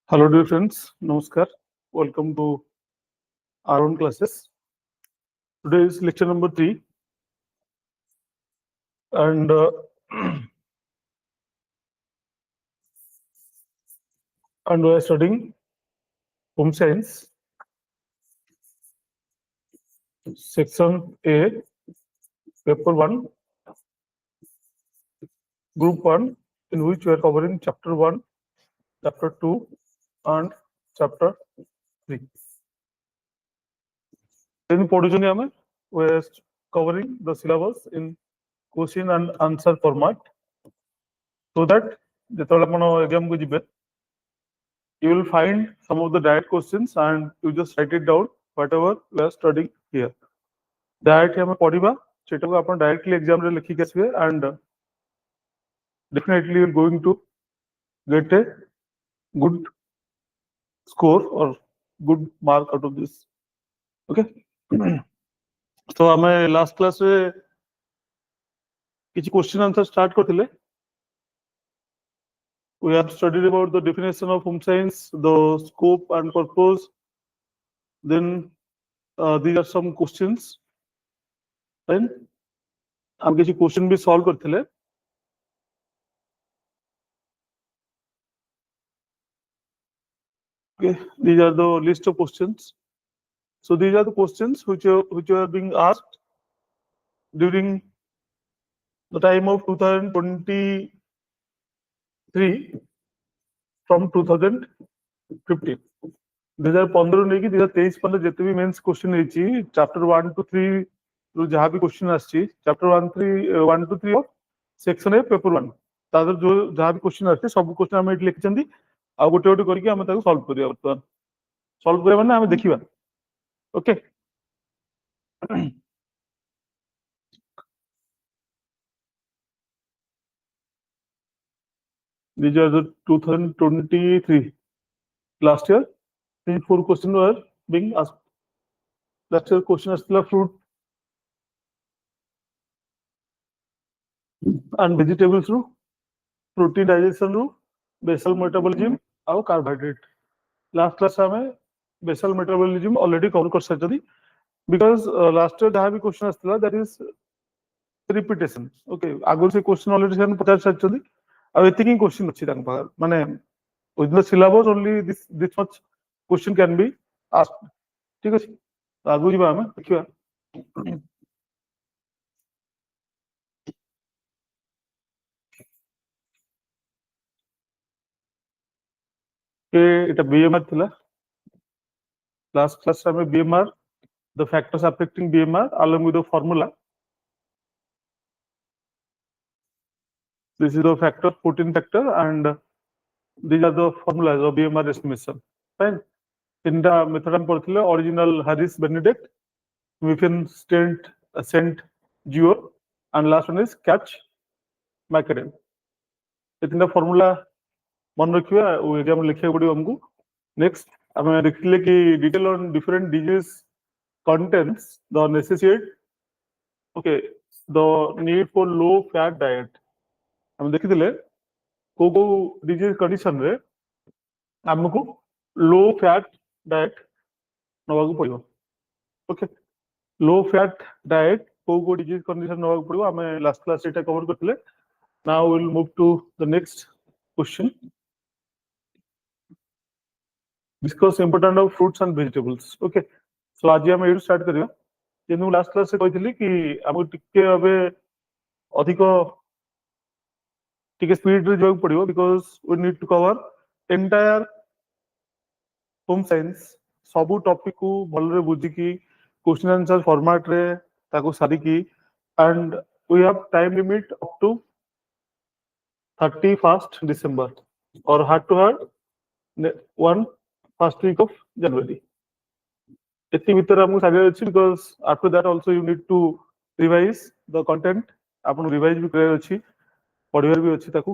Hello dear friends, Namaskar. Welcome to aarohan classes. Today is lecture number 3 and and we are studying home science section A, paper 1, group 1, in which we are covering chapter 1, chapter 2 and chapter 3. In Podujani, we are covering the syllabus in question and answer format so that you will find some of the direct questions and you just write it down whatever we are studying here. Directly हमें पढ़िबा सेटा को अपन directly exam रे लिखि के आसबे and definitely you are going to get a good score or good mark out of this. Okay. So हमें last class रे किछि question answer start करथिले. We have studied about the definition of home science, the scope and purpose. Then these are some questions. Then हम किसी question भी solve करथिले. Okay, these are the list of questions. So these are the questions which are being asked during the time of 2023 from 2015. 2015 नहीं कि 2023 पर जितने भी mains question है ची चैप्टर 1 to 3 जो जहाँ भी क्वेश्चन आछी चैप्टर 1 to 3 ऑफ सेक्शन है पेपर 1 तादर जो जहाँ भी क्वेश्चन आछी सब क्वेश्चन हम एटी लिखिचंदी आ गोटे गोटे करके हम ताको सॉल्व करिया बर्तमान सॉल्व करिया माने हम देखिबा. Okay. These are the 2023 last year. 4 questions were being asked. Last year question astila fruit and vegetables ru, protein digestion ru, basal metabolism और carbohydrate. Last class हमें basal metabolism already cover कर सकते because last year जहाँ भी question astila that is repetition. Okay, आगुल से question already से पचास सकते अब एतिकी क्वेश्चन अछि तांग पाखर माने within the syllabus only this much question can be asked. ठीक अछि आगु जिबा हम देखिबा. के एटा बीएमआर थिला लास्ट क्लास में BMR the factors affecting BMR along with the formula. This is the factor, 14 factor, and these are the formulas of BMR estimation. Fine. In the method original Harris Benedict, Mifflin Sent Geo, and last one is Catch Macadam. In the formula मन रखिए वो exam लिखिए पड़ियो हमको. Next हमें देखिले कि detail on different disease contents the necessity, okay, the need for low fat diet. हम देखिले को disease condition रे हमको low fat diet नवागु पड़ियो. Okay, low fat diet को disease condition नवागु पड़ियो. हमें last class एटा cover करथिले. Now we will move to the next question. discuss important of fruits and vegetables. Okay, so आज हम एडु स्टार्ट करिया जेनु लास्ट क्लास से कहथिली कि हमको टिके अबे अधिक टिके स्पीड रे जोक पड़ियो because we need to cover entire home science सबु टॉपिक को भलरे बुझी की क्वेश्चन आंसर फॉर्मेट रे ताको सारी की and we have time limit up to 31st December or hard to hard one first week of January. एति भीतर हमको सारे अछि because after that also you need to revise the content आपन रिवाइज भी करे अछि पढिबार भी अछि ताकू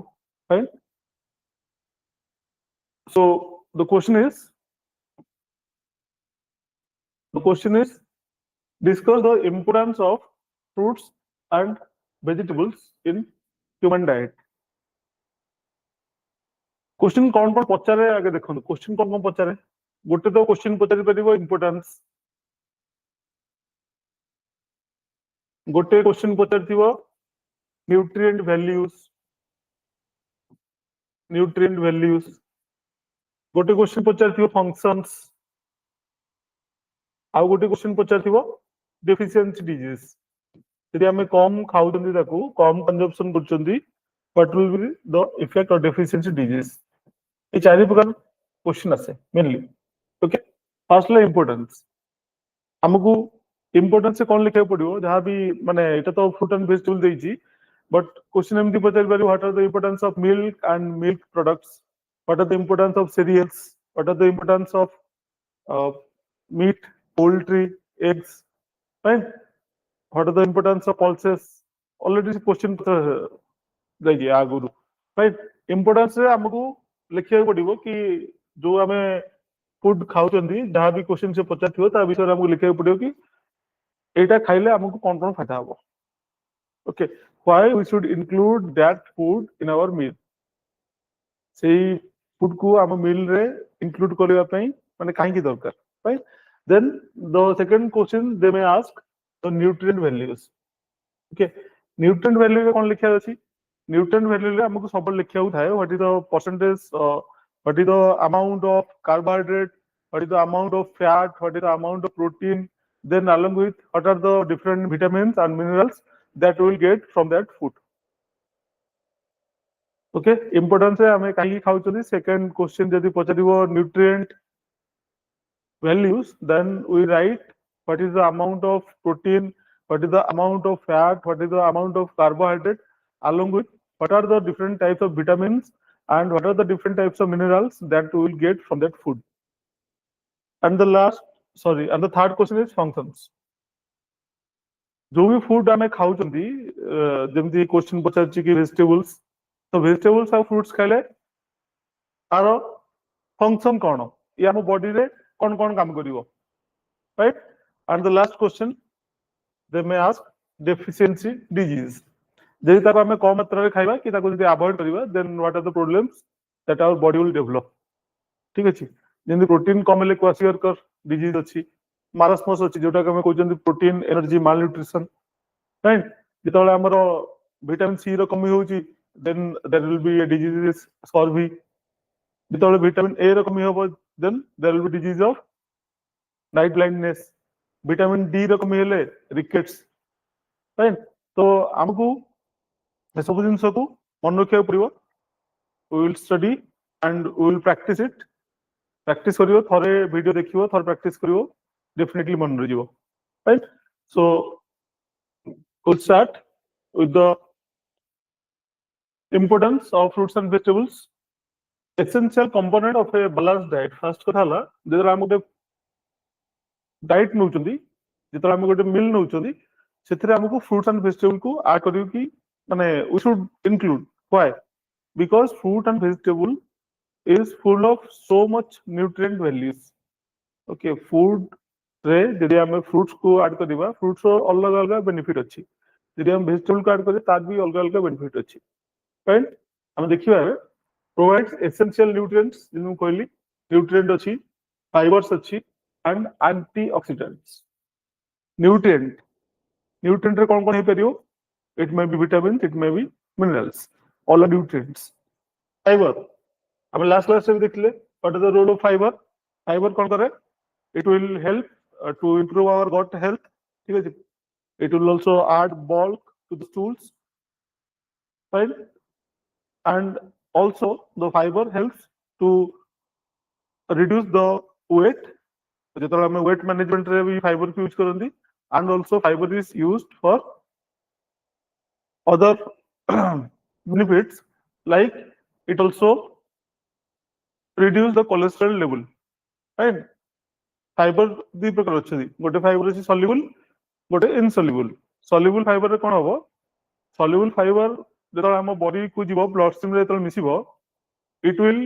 fine. So the question is discuss the importance of fruits and vegetables in human diet. Question कौन कौन पचारे आगे देखो क्वेश्चन कौन कौन पचारे गोटे तो क्वेश्चन पचारि परिबो इंपोर्टेंस गोटे क्वेश्चन पचारथिबो न्यूट्रिएंट वैल्यूज गोटे क्वेश्चन पचारथिबो फंक्शंस आ गोटे क्वेश्चन पचारथिबो डेफिशिएंसी डिजीज यदि हमें कम खाउचंदी ताकू कम कंजम्पशन करचंदी what will be the effect of deficiency disease ये चारि प्रकार क्वेश्चन आसे मेनली. ओके फर्स्ट ला इंपोर्टेंस हमको इंपोर्टेंस से कौन लिखा पड़ो जहाँ भी माने एटा तो फ्रूट एंड वेजिटेबल देइची बट क्वेश्चन एमती पचारि पारि what are the importance of milk and milk products what are the importance of cereals what are the importance of meat poultry eggs right what are the importance of pulses already question जाइए आगुरु right. Importance रे हमको लिखा पड़ो कि जो हमें food खाउचंदी जहाँ भी क्वेश्चन से पचार ता विषय हमको लिखा पड़ो कि एटा खाइले हमको कौन कौन फायदा हबो. Okay why we should include that food in our meal सेही फूड को हम मील रे इंक्लूड करबा पई माने काहे की दरकार right. Then the second question they may ask the nutrient values. Okay nutrient value रे कौन लिखा अछि न्यूट्रिएंट वैल्यू रे हमको सब लिखा थाए what is the percentage what is the amount of carbohydrate what is the amount of fat what is the amount of protein then along with what are the different vitamins and minerals that we will get from that food. Okay importance है हमें कहीं खाउचनी. Second question यदि पचारिबो nutrient values then we write what is the amount of protein what is the amount of fat what is the amount of carbohydrate along with what are the different types of vitamins and what are the different types of minerals that we will get from that food. And the third question is functions. जो भी food हमें खाउचंदी जेमती question पचारची कि vegetables तो vegetables और fruits खाइले आरो function कोन ये हम बॉडी रे कोन कोन काम करिवो right. And the last question they may ask deficiency disease जदि ताको हमें कम मात्रा रे खाइबा कि ताको जदि अवॉइड करिबा then what are the problems that our body will develop. ठीक अछि जेमती प्रोटीन कम ले क्वासियरकर डिजीज अछि मारास्मस अछि जोटा हमें कहउचंदी protein energy malnutrition right. जेतले हमर विटामिन सी रो कमी होउची then there will be a disease scurvy. जेतले विटामिन ए रो कमी होबो then there will be disease of night blindness. Vitamin D रो कमी हेले रिकेट्स राइट. तो हमकु ए सब जिंस को मन रखिया पड़िबो. We will study and we will practice it. Practice करियो थरे वीडियो देखियो थरे प्रैक्टिस करियो definitely मन रहिबो right. So we'll start with the importance of fruits and vegetables. Essential component of a balanced diet. First कथा हला जेतरा हम गोटे डाइट नउचंदी जेतरा हम गोटे मील नउचंदी सेथरे हमको फ्रूट्स एंड वेजिटेबल को ऐड करियो कि माने we should include. Why because fruit and vegetable is full of so much nutrient values. Okay food रे यदि हम फ्रूट्स को ऐड करबा फ्रूट्स रो अलग अलग बेनिफिट अछि यदि हम वेजिटेबल को ऐड करे तार भी अलग अलग बेनिफिट अछि राइट. हम देखिबा प्रोवाइड्स एसेंशियल न्यूट्रिएंट्स जिनु कहली न्यूट्रिएंट अछि फाइबर्स अछि एंड एंटीऑक्सीडेंट्स. न्यूट्रिएंट रे कोन कोन हे परियो it may be vitamins it may be minerals all are nutrients. Fibre हम लास्ट क्लास में देखले what is the role of fibre fibre कौन करे, it will help to improve our gut health, ठीक है जी. It will also add bulk to the stools, fine. And also the fiber helps to reduce the weight. ଯେତେବେଳେ ଆମେ weight management ରେ ବି fiber କୁ use କରନ୍ତି, and also fiber is used for other benefits, like it also reduce the cholesterol level, right? Fiber ଦି ପ୍ରକାର ଅଛି, ଗୋଟେ fiber ଅଛି soluble, ଗୋଟେ insoluble. Soluble fiber ରେ କଣ ହବ, soluble fiber ଯେତେବେଳେ ଆମ body କୁ ଯିବ, blood stream ରେ ଯେତେବେଳେ ମିଶିବ, it will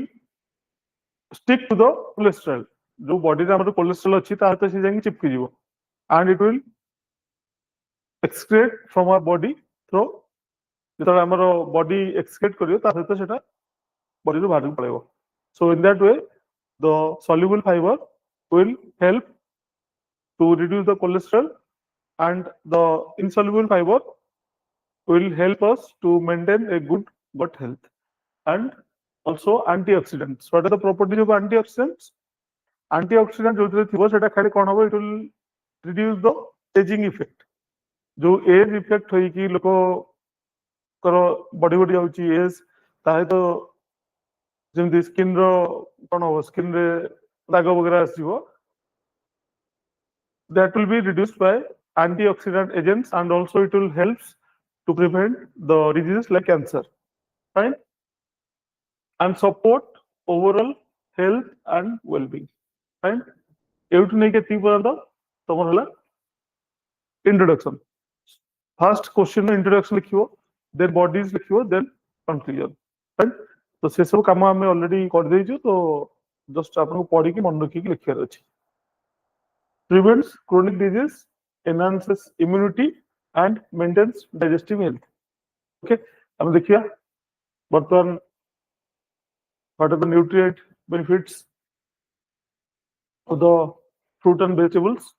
stick to the cholesterol. जो body ରେ ଆମର cholesterol ଅଛି ତା ସହିତ ସେ ଯାଇକି ଚିପକି ଯିବ, and it will excrete from our body through, ଯେତେବେଳେ ଆମର body excrete କରିବ ତା ସହିତ ସେଟା body ରୁ ବାହାରକୁ ପଳେଇବ. So in that way the soluble fiber will help to reduce the cholesterol, and the insoluble fiber will help us to maintain a good gut health. And also antioxidants. What are the properties of antioxidants? Antioxidant जो थिबो सेटा खाली कोन होबो, it will reduce the aging effect. जो as effect होई कि लोको करो body body जाउची एज ताहे तो जेमति स्किन रो कोन होबो, स्किन रे दाग वगैरह आसीबो, that will be reduced by antioxidant agents, and also it will helps to prevent the diseases like cancer, fine, and support overall health and well-being, fine. एउठु नै के ती पर्यंत तमर हला इंट्रोडक्शन. फर्स्ट क्वेश्चन इंट्रोडक्शन लिखियो, देन बॉडीज लिखियो, then conclusion, right. तो से सब काम हमें ऑलरेडी कर देइछु, तो जस्ट आपन को पढ़ी के मन रखी के लिखियार अछि. Prevents chronic disease, enhances immunity, and maintains digestive health. Okay, हम देखिए बर्तमान what are the nutrient benefits of the fruit and vegetables.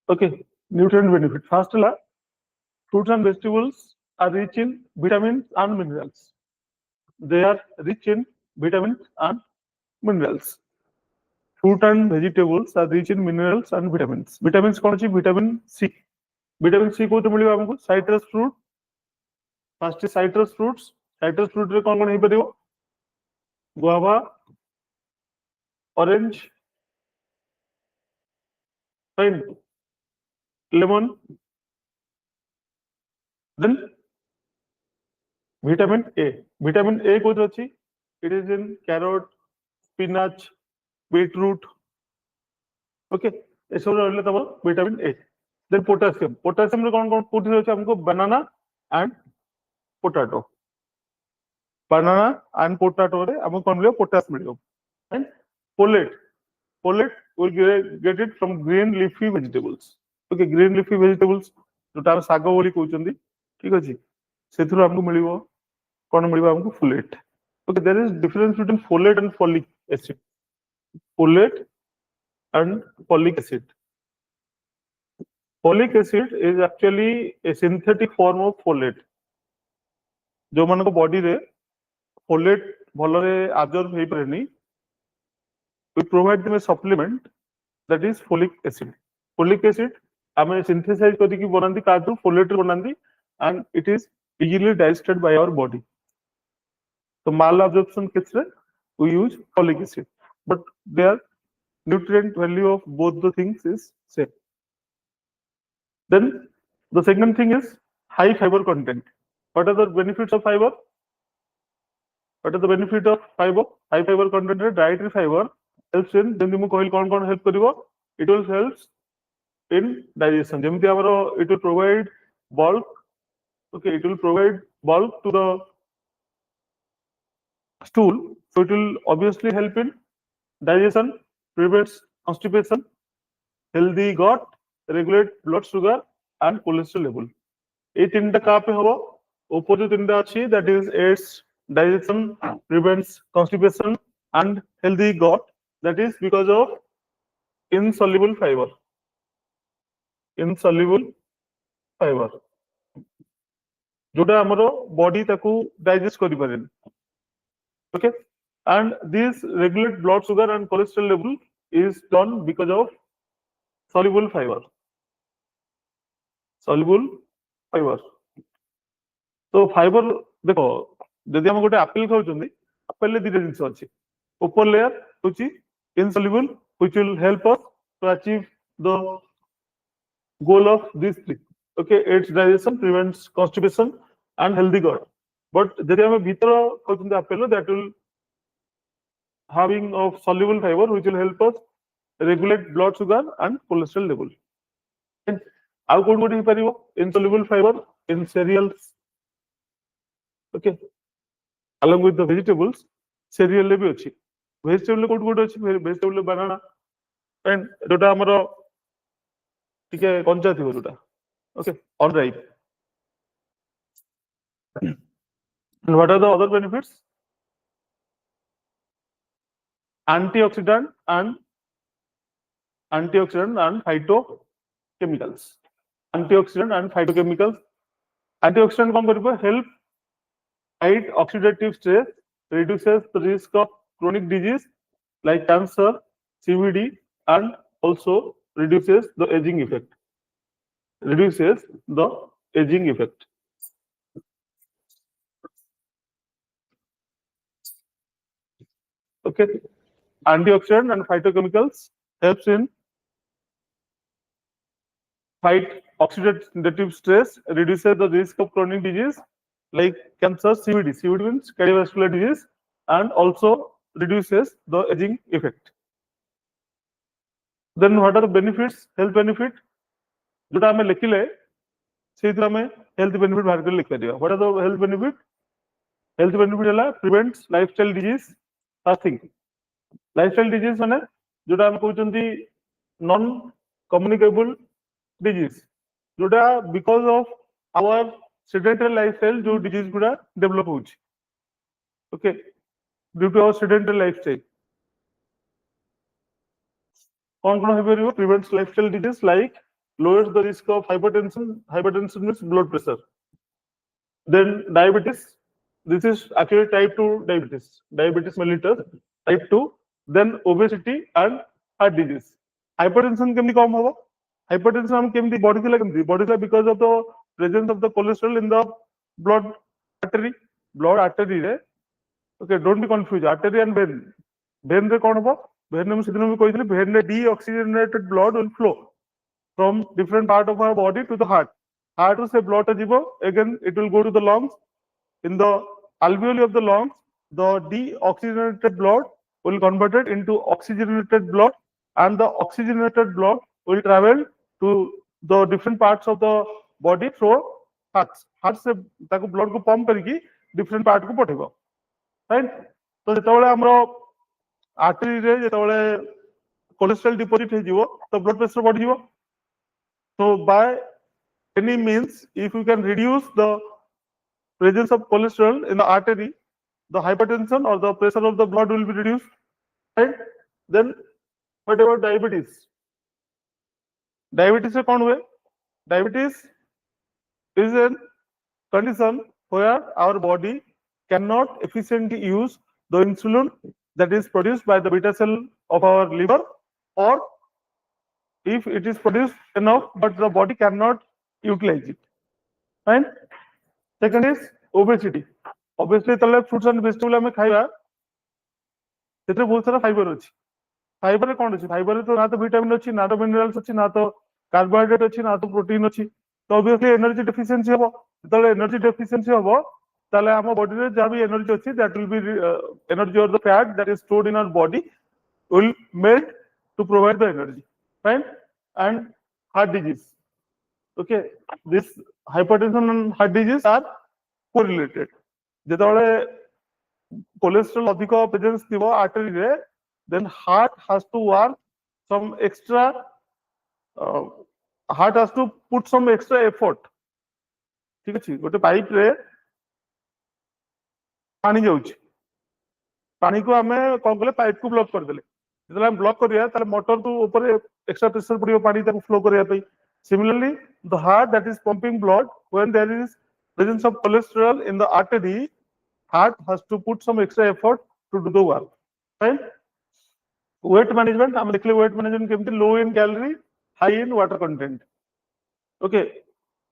Okay, nutrient benefit. First la, fruits and vegetables are rich in vitamins and minerals. They are rich in vitamins and minerals. Fruit and vegetables are rich in minerals and vitamins. Vitamins कौन सी? Vitamin C. Vitamin C को तो मिलेगा हमको citrus fruit. First is citrus fruits. Citrus fruit रे कौन कौन है परियो? Guava, orange, fine, lemon. Then vitamin A. Vitamin A को तो अच्छी. It is in carrot, spinach, beetroot. Okay, ये सब रहले तब vitamin A. Then potassium. Potassium रे कौन कौन कोठी रहছে हमको? Banana and potato. Banana and potato रे हमको कौन मिलेगा? Potassium मिलेगा. And folate. Folate will get it from green leafy vegetables. Okay, green leafy vegetables जोटा हम साग बोली कहउचंदी, ठीक अछि, सेथुर हमको मिलिबो कोन मिलिबो हमको? folate. Okay, there is difference between folate and folic acid. Folate and folic acid. Folic acid is actually a synthetic form of folate. जो मन को बॉडी रे folate भलो रे absorb हेइ परनी, we provide them a supplement, that is folic acid. Folic acid हमें synthesize करके बनांदी काटू folate रे बनांदी, and it is easily digested by our body. So malabsorption case we use folic acid, but their nutrient value of both the things is same. Then the second thing is high fiber content. What are the benefits of fiber? What are the benefit of fiber? High fiber content रे dietary fiber helps in, जेमति मु कहल कोन कोन help करिवो, it will helps in digestion. जेमति हमरो it will provide bulk. Okay, it will provide bulk to the stool, so it will obviously help in digestion, prevents constipation, healthy gut, regulate blood sugar and cholesterol level. ये तीनटा का पे हबो? ऊपर जो तीनटा अछि, that is aids digestion, prevents constipation and healthy gut, that is because of insoluble fiber. Insoluble fiber. जोटा हमरो बॉडी ताकू डाइजेस्ट करि पारेन okay and this regulate blood sugar and cholesterol level is done because of soluble fiber तो fibre देखो जदि हम गोटे Apple खाउछंदी Apple ले दिटा जिंस अछि ऊपर लेयर होची insoluble which will help us to achieve the goal of these three okay aids digestion prevents constipation and healthy gut but जदि हम भीतर खाउछंदी Apple that will having of soluble fiber which will help us regulate blood sugar and cholesterol level ଆଉ କୋଉଠି କୋଉଠି ହେଇପାରିବ insoluble fiber in cereals okay along with the vegetables cereal le भी अछि vegetable coat coat अछि vegetable banana and जोटा हमरो टिके कंचा थिबो जोटा okay unripe and what are the other benefits antioxidant and phytochemicals antioxidant कौन करिबो help fight oxidative stress reduces the risk of chronic disease like cancer CVD and also reduces the aging effect okay antioxidant and phytochemicals helps in fight oxidative stress reduces the risk of chronic disease like cancer CVD means cardiovascular disease and also reduces the aging effect then what are the benefits health benefit जोटा हमें लिखिले सेहित हमें health benefit बाहर कर लिख परिया what are the health benefit हला prevents lifestyle disease first thing lifestyle disease माने जोटा हम कहउचंती non communicable disease जोटा because of our sedentary lifestyle जो disease गुडा develop होउची okay due to our sedentary lifestyle कौन कौन हो prevents lifestyle disease like lowers the risk of hypertension means blood pressure then diabetes this is actually type 2 diabetes mellitus type 2 then obesity and heart disease hypertension केमनी कम होबो hypertension हम केमनी बढ़िला because of the presence of the cholesterol in the blood artery रे okay don't be confused artery and vein रे कौन होबो vein में सिदिन भी कहइथिले vein रे deoxygenated blood will flow from different part of our body to the heart to say blood jibo again it will go to the lungs in the alveoli of the lungs the deoxygenated blood will converted into oxygenated blood and the oxygenated blood will travel to the different parts of the body through heart से ताको blood को pump करके different part को पठेबो right तो जेतबेले हमरो artery रे जेतबेले cholesterol deposit हे जिवो तो blood pressure बढ़ जिवो so by any means if you can reduce the presence of cholesterol in the artery the hypertension or the pressure of the blood will be reduced right then what about diabetes से कौन हुए diabetes is a condition where our body cannot efficiently use the insulin that is produced by the beta cell of our liver or if it is produced enough but the body cannot utilize it right second is obesity तले fruits and vegetable हमें खाइबा सेते बहुत सारा fibre अछि fibre कोन अछि fibre तो ना तो विटामिन अछि ना तो मिनरल्स अछि ना तो कार्बोहाइड्रेट अछि ना तो प्रोटीन अछि तो ऑब्वियसली एनर्जी डेफिशिएंसी हबो तले एनर्जी डेफिशिएंसी हबो तले हम बॉडी रे जा भी एनर्जी अछि दैट विल बी एनर्जी और the fat that is stored in our body will melt to provide the energy right and heart disease okay this hypertension and heart disease are correlated जेतबेले cholesterol अधिक presence थिबो artery रे then heart has to work some extra heart has to put some extra effort ठीक अछि गोटे pipe रे पानी जाउछि पानी को हमें कोन कले पाइप को ब्लॉक कर देले जब हम ब्लॉक करिया ताले मोटर तो ऊपर एक्स्ट्रा प्रेशर पड़ियो पानी ताको फ्लो करिया पई similarly the heart that is pumping blood when there is presence of cholesterol in the artery, heart has to put some extra effort to do the work. Fine. Weight management, हम देखले weight management केमती low in calorie, high in water content. Okay.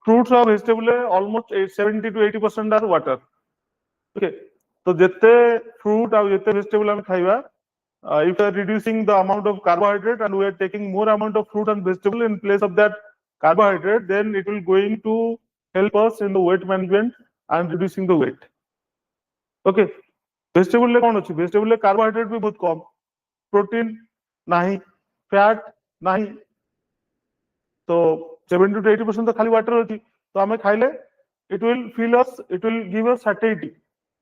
Fruits or vegetable almost 70 to 80% are water. Okay. So jette fruit or jette vegetable हम खाइबा, if we are reducing the amount of carbohydrate and we are taking more amount of fruit and vegetable in place of that carbohydrate, then it will going to help us in the weight management and reducing the weight. Okay. Vegetable ले कौन अच्छी? Vegetable ले carbohydrate भी बहुत कम, protein नहीं, fat नहीं, तो 70 to 80% तो खाली water अच्छी, तो हमें खाइले, it will fill us, it will give us satiety.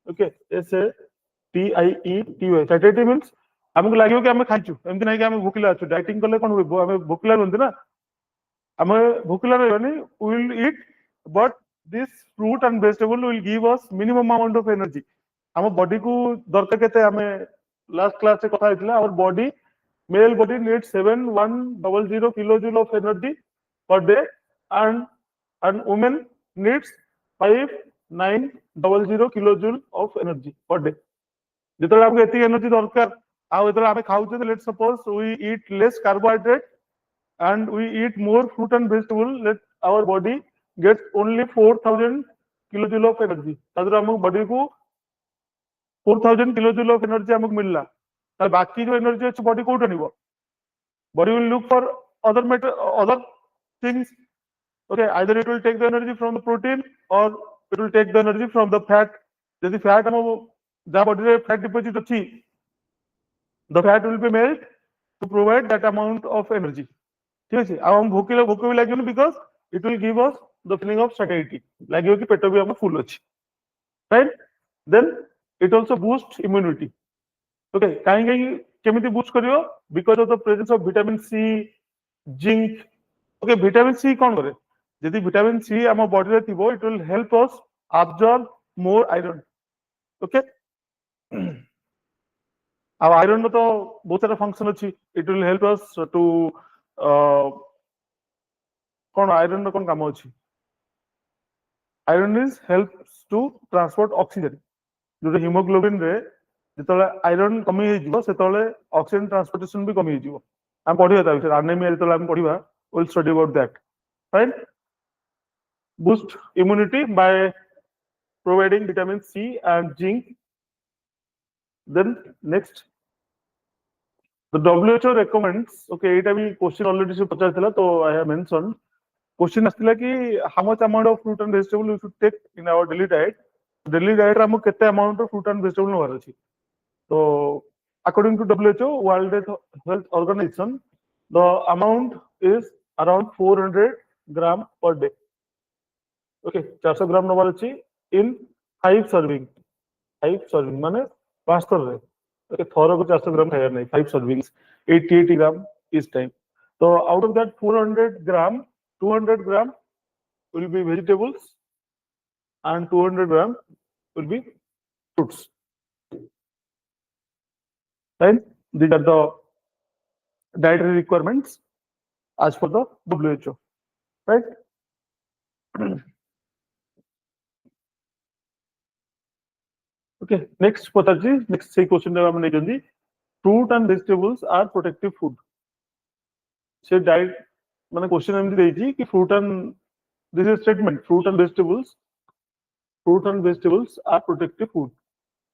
Okay, SATIETY. Satiety means हमको लागियो कि हमें खाइछु, एमती नहीं कि हमें भूखिला अछु. डाइटिंग करले कौन हुए? हमें भूखिला रहते ना, हमें भूखिला रहनी, we will eat, but this fruit and vegetable will give us minimum amount of energy. हम बॉडी को दरकार केते हमें लास्ट क्लास से कथा हेतला, our body, male body needs 7100 kilojoule of energy per day, and women needs 5900 kilojoule of energy per day. जितने आपको इतनी एनर्जी दरकार, आउ इतने आप खाऊचे तो let's suppose we eat less carbohydrate and we eat more fruit and vegetable, let our body gets only 4000 kilojoule of energy. तादर हमको body को 4000 kilojoule of energy हमको मिलला, ताल बाकी जो एनर्जी है बॉडी को उठानिबो. Body will look for other matter, other things. Okay, either it will take the energy from the protein or it will take the energy from the fat. यदि fat हम जहाँ body रे fat deposit अच्छी, the fat will be melt to provide that amount of energy. ठीक है? अब हम भूखे भी लगे because it will give us the feeling of satiety. लगे कि पेट भी हमें full अच्छी. Right? Then it also boosts immunity. Okay, कहीं केमिति boost करियो? Because of the presence of vitamin C, zinc. Okay, vitamin C कौन करे? यदि vitamin C हम body रे थिबो, it will help us absorb more iron. Okay. अब iron में तो बहुत सारा function अच्छी. It will help us to कौन iron में कौन काम अच्छी? Iron is helps to transport oxygen. जो hemoglobin रे जितने आयरन कमी हो सेतले ऑक्सीजन ट्रांसपोर्टेशन भी कमी हो. हम पढ़िबा ता विषय एनीमिया जितले हम पढ़िबा, we'll study about that. Right? Boost immunity by providing vitamin C and zinc. Then next, the WHO recommends. Okay, it भी question already से पचार थिला, तो I have mentioned. Question आस्तिला कि how much amount of fruit and vegetable we should take in our daily diet. Daily diet हमको कितने amount of fruit and vegetable noir अछि. So, according to WHO, World Health Organization, the amount is around 400 gram per day. Okay, 400 gram noir in 5 serving. 5 serving माने 5 थर. Okay, थोड़ा को 400 gram खाया नहीं. 5 servings, 80 gram each time. So, out of that 400 gram, 200 gram will be vegetables and 200 gram will be fruits. Right? These are the dietary requirements as per the WHO. Right? Okay. Next, next say question fruit and vegetables are protective food. Say diet, माने question एमती देइछि कि fruit and this is statement, fruit and vegetables are protective food.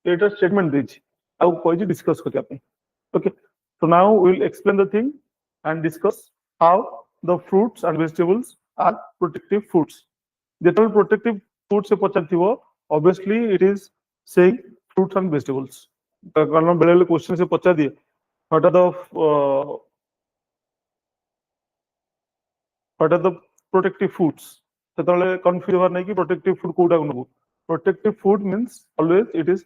It is statement देइछि. आउ कोइ discuss करते आपने. Okay. So now we will explain the thing and discuss how the fruits and vegetables are protective foods. जेतल protective foods से पचारथिबो, obviously it is saying fruits and vegetables. कारण बेले question से पचार दिए. What are the protective foods? सेतले confuse होवा नहीं कि protective food कोडा गुनबो. Protective food means always it is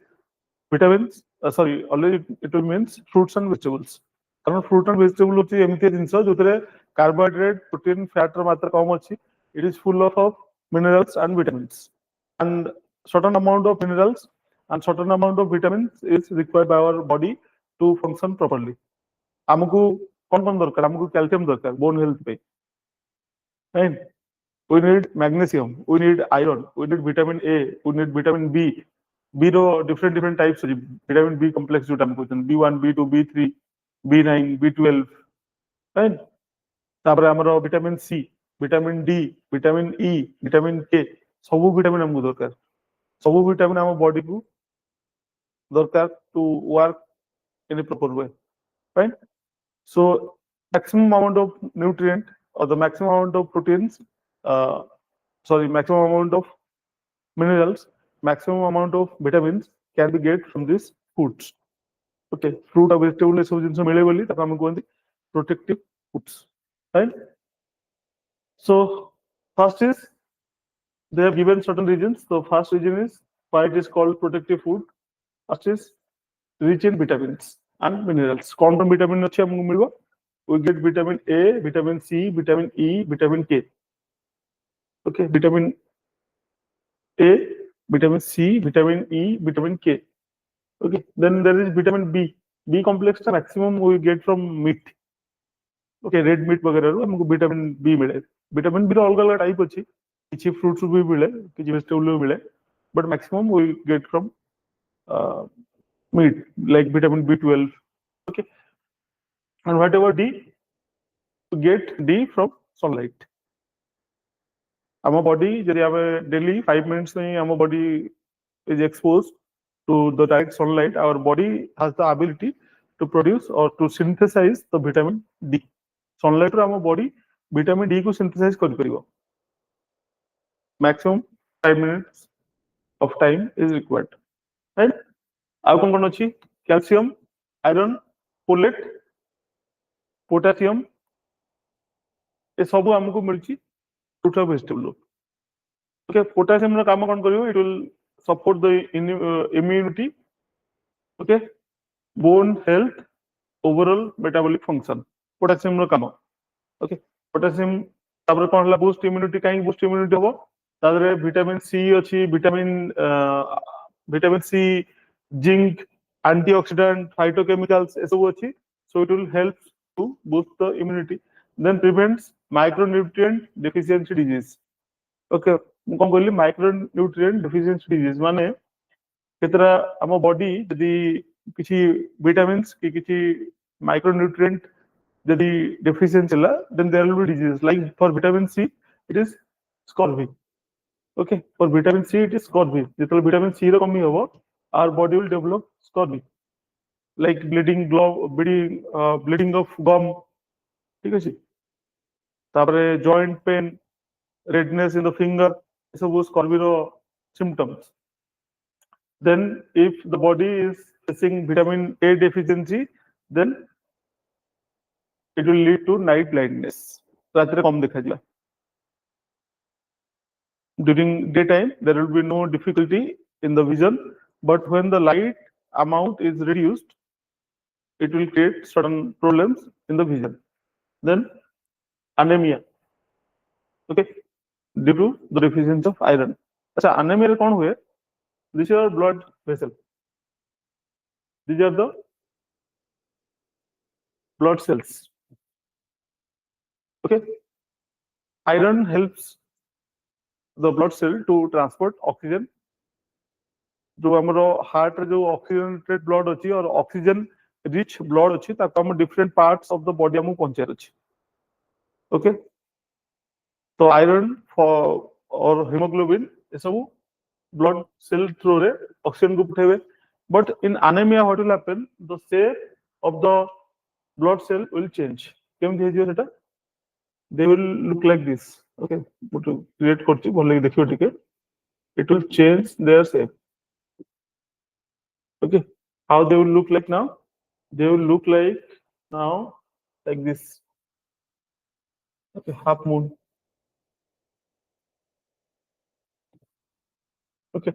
vitamins. Always it will means fruits and vegetables. कारण fruit and vegetable होची एमिति जिंस जोतरे carbohydrate, protein, fat ର मात्रा कम अछि. It is full of minerals and vitamins. And certain amount of minerals and certain amount of vitamins is required by our body to function properly. हमको कौन दरकार? हमको calcium दरकार bone health पे. Right? we need magnesium, we need iron, we need vitamin A, we need vitamin B. B row different types ଅଛି vitamin B complex जोटा हम कहते हैं B1 B2 B3 B9 B12 right तापर हमरो vitamin C vitamin D vitamin E vitamin K ସବୁ vitamin हमको दरकार ସବୁ vitamin हम body को दरकार to work in a proper way right so maximum amount of nutrient or the maximum amount of proteins maximum amount of minerals, maximum amount of vitamins can be get from these foods. Okay, fruit or vegetable is something मिले बोली तब हम कहते protective foods, right? So first is they have given certain regions. The first region is why it is called protective food. First is rich in vitamins and minerals. कौन कौन vitamin अच्छे हमको मिलेगा? We get vitamin A, vitamin C, vitamin E, vitamin K. Okay, vitamin A, vitamin C, vitamin E, vitamin K. Okay, then there is vitamin B. B complex का maximum we get from meat. Okay, red meat वगैरह रो हमको vitamin B मिले. Vitamin B रो अलग अलग type अच्छी. किसी fruits भी मिले, किसी vegetable भी मिले. But maximum we get from meat, like vitamin B12. Okay, and whatever D, we get D from sunlight. Our body, जब हमें daily 5 minutes में our body is exposed to the direct sunlight, our body has the ability to produce or to synthesize the vitamin D. Sunlight row our body vitamin D को synthesize कर परियो. Maximum 5 minutes of time is required. Right? आउ कौन कौन अच्छी? Calcium, iron, folate, potassium. ये सब हमको मिलची fruit और vegetable. Okay, potassium रो काम कौन करियो? It will support the immunity. Okay, bone health, overall metabolic function. Potassium रो काम. Okay, potassium तापर कौन हला boost immunity काई boost immunity होबो तादरे vitamin C अछि vitamin C zinc antioxidant phytochemicals ए सब अछि so it will help to boost the immunity then prevents micronutrient deficiency disease okay ମୁଁ कोन कहली micronutrient deficiency disease माने केतरा हम बॉडी यदि किछि विटामिन्स कि किछि micronutrient यदि deficiency ହେଲା then there will be disease like for vitamin C it is scurvy okay for vitamin C it is scurvy जेतले vitamin C ର कमी होबो our body will develop scurvy like bleeding of gum ठीक अछि तापरे joint pain redness in the finger सब scurvy row symptoms then if the body is facing vitamin A deficiency then it will lead to night blindness रात रे कम देखा जिला during daytime there will be no difficulty in the vision but when the light amount is reduced it will create certain problems in the vision then anemia okay due to the deficiency of iron acha anemia re kon हुए these are blood vessel these are the blood cells okay iron helps the blood cell to transport oxygen जो हमरो heart रे जो oxygenated blood अछि और oxygen rich blood अछि ताको हम different parts of the body हम पहुंचार अछि ओके तो आयरन और हीमोग्लोबिन ए सब ब्लड सेल थ्रू रे ऑक्सीजन को पठेबे but in anaemia what will happen the shape of the blood cell will change केम थे जियो सेटा they will look like this okay but create करछि भले देखियो ठीक है it will change their shape okay how they will look like now they will look like now like this okay half moon okay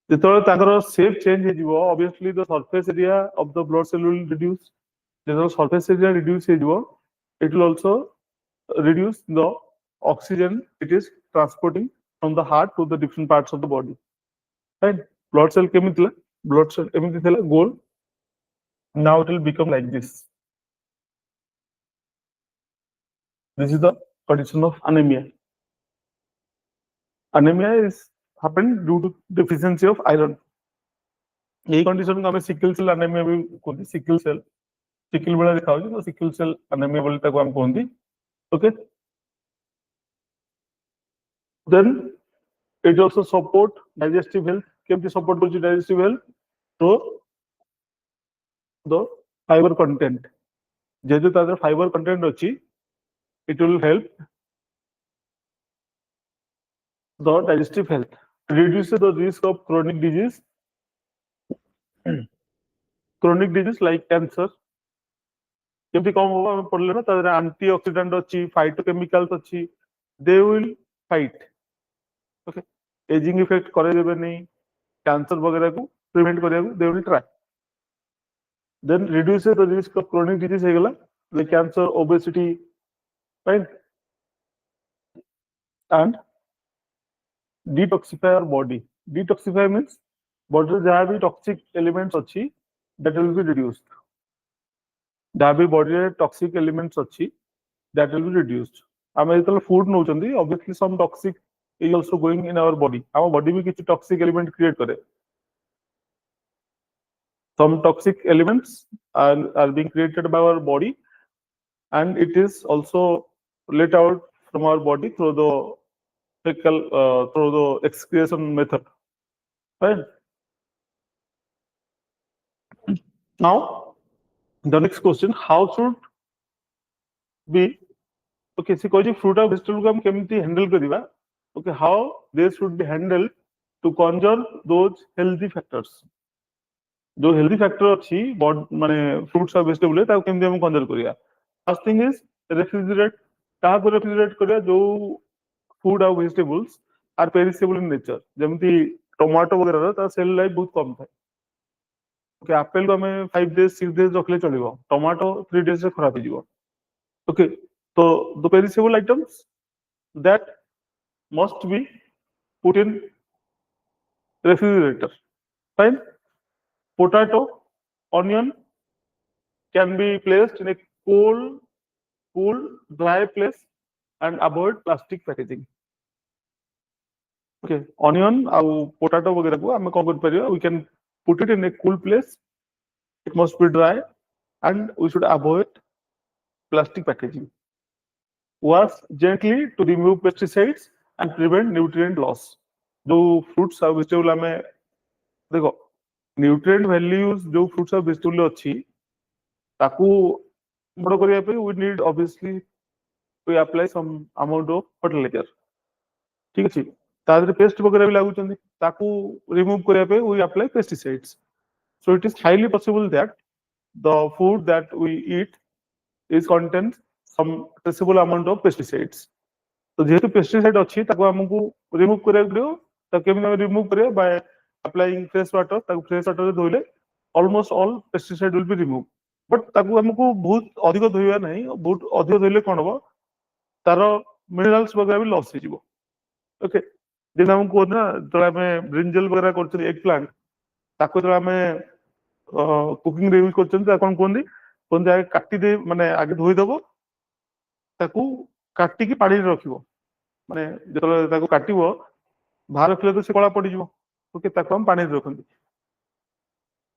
ଯେତେବେଳେ ତାଙ୍କର shape change ହେଇଯିବ obviously the surface area of the blood cell will reduce ଯେତେବେଳେ surface area reduce ହେଇଯିବ it will also reduce the oxygen it is transporting from the heart to the different parts of the body right blood cell କେମିତି ଥିଲା blood cell ଏମିତି ଥିଲା ଗୋଲ now it will become like this is the condition of anemia anemia is happened due to deficiency of iron. यही condition को हमें sickle cell anemia भी कहते हैं. सिकल सेल सिकल बेला देखा होची तो सिकल सेल anemia बोली ताको हम कहते. Okay, then it also support digestive health. केमती support करची digestive health? तो the fiber content, जेहेतु तादर fiber content अच्छी, it will help the digestive health, reduces the risk of chronic disease like cancer. केमती कम होगा हमें पढ़ले ना, तादर antioxidant अच्छी, phytochemicals अच्छी, they will fight. Okay, aging effect करे देबे नहीं, cancer वगैरह को prevent करे को they will try. Then reduces the risk of chronic disease है गला, like cancer, obesity, right? And detoxify our body. Detoxify means body रे जहाँ भी toxic elements अच्छी, that will be reduced. जहाँ भी body रे toxic elements अच्छी, that will be reduced. आमे इतने food now Chandi, obviously some toxic is also going in our body. our body भी किसी toxic element create करे. Some toxic elements are being created by our body, and it is also let out from our body through the fecal, through the excretion method. Right? Now, the next question: how should be? Okay, see, कोई fruit और vegetable को हम केमती handle करिवा? Okay, how they should be handled to conserve those healthy factors. जो healthy factor अच्छी baud माने fruits और vegetable है ताको केमती हम conserve करिया? First thing is refrigerate. कहाँ को refrigerate करिया? जो food और vegetables are perishable in nature. जेमती टमाटो वगैरह रहा तार shelf life बहुत कम था. Okay, apple को हमें 5 days 6 days रखले चलेगा. टमाटो 3 days से खराब हो जाएगा. Okay, so the perishable items that must be put in refrigerator. Fine. Potato, onion can be placed in a cool, dry place and avoid plastic packaging. Okay, onion और potato वगैरह को हमें कौन कर परिया? We can put it in a cool place. It must be dry, and we should avoid plastic packaging. Wash gently to remove pesticides and prevent nutrient loss. जो fruits और vegetable हमें देखो nutrient values जो fruits और vegetable अच्छी ताकू बड़ो करिया पे we need obviously to apply some amount of fertilizer. ठीक है, तादरे पेस्ट वगैरह भी लागू चंदी ताकू remove करिया पे we apply pesticides. So it is highly possible that the food that we eat is contains some traceable amount of pesticides. तो जेहेतु pesticide अच्छी ताकू हमको remove करिया पड़ियो, ताकू केमन हम remove करिया by applying fresh water. ताकू fresh water से धोइले almost all pesticide will be removed. But ताकू हमको बहुत अधिक धोइया नहीं, बहुत अधिक धोइले कौन होगा? तारो minerals वगैरह भी loss हो जाएगा. Okay, दिन हमको ना तो हमें brinjal वगैरह करते हैं eggplant, ताकू तो हमें cooking रे यूज करते हैं ताकू कौन कोंदी आगे काटी दे माने आगे धोई दबो ताकू काटी की पानी रखिबो माने जेतले ताकू काटिबो बाहर रखले तो से कला पड़ी जिवो. ओके, ताकू हम पानी रखंदी.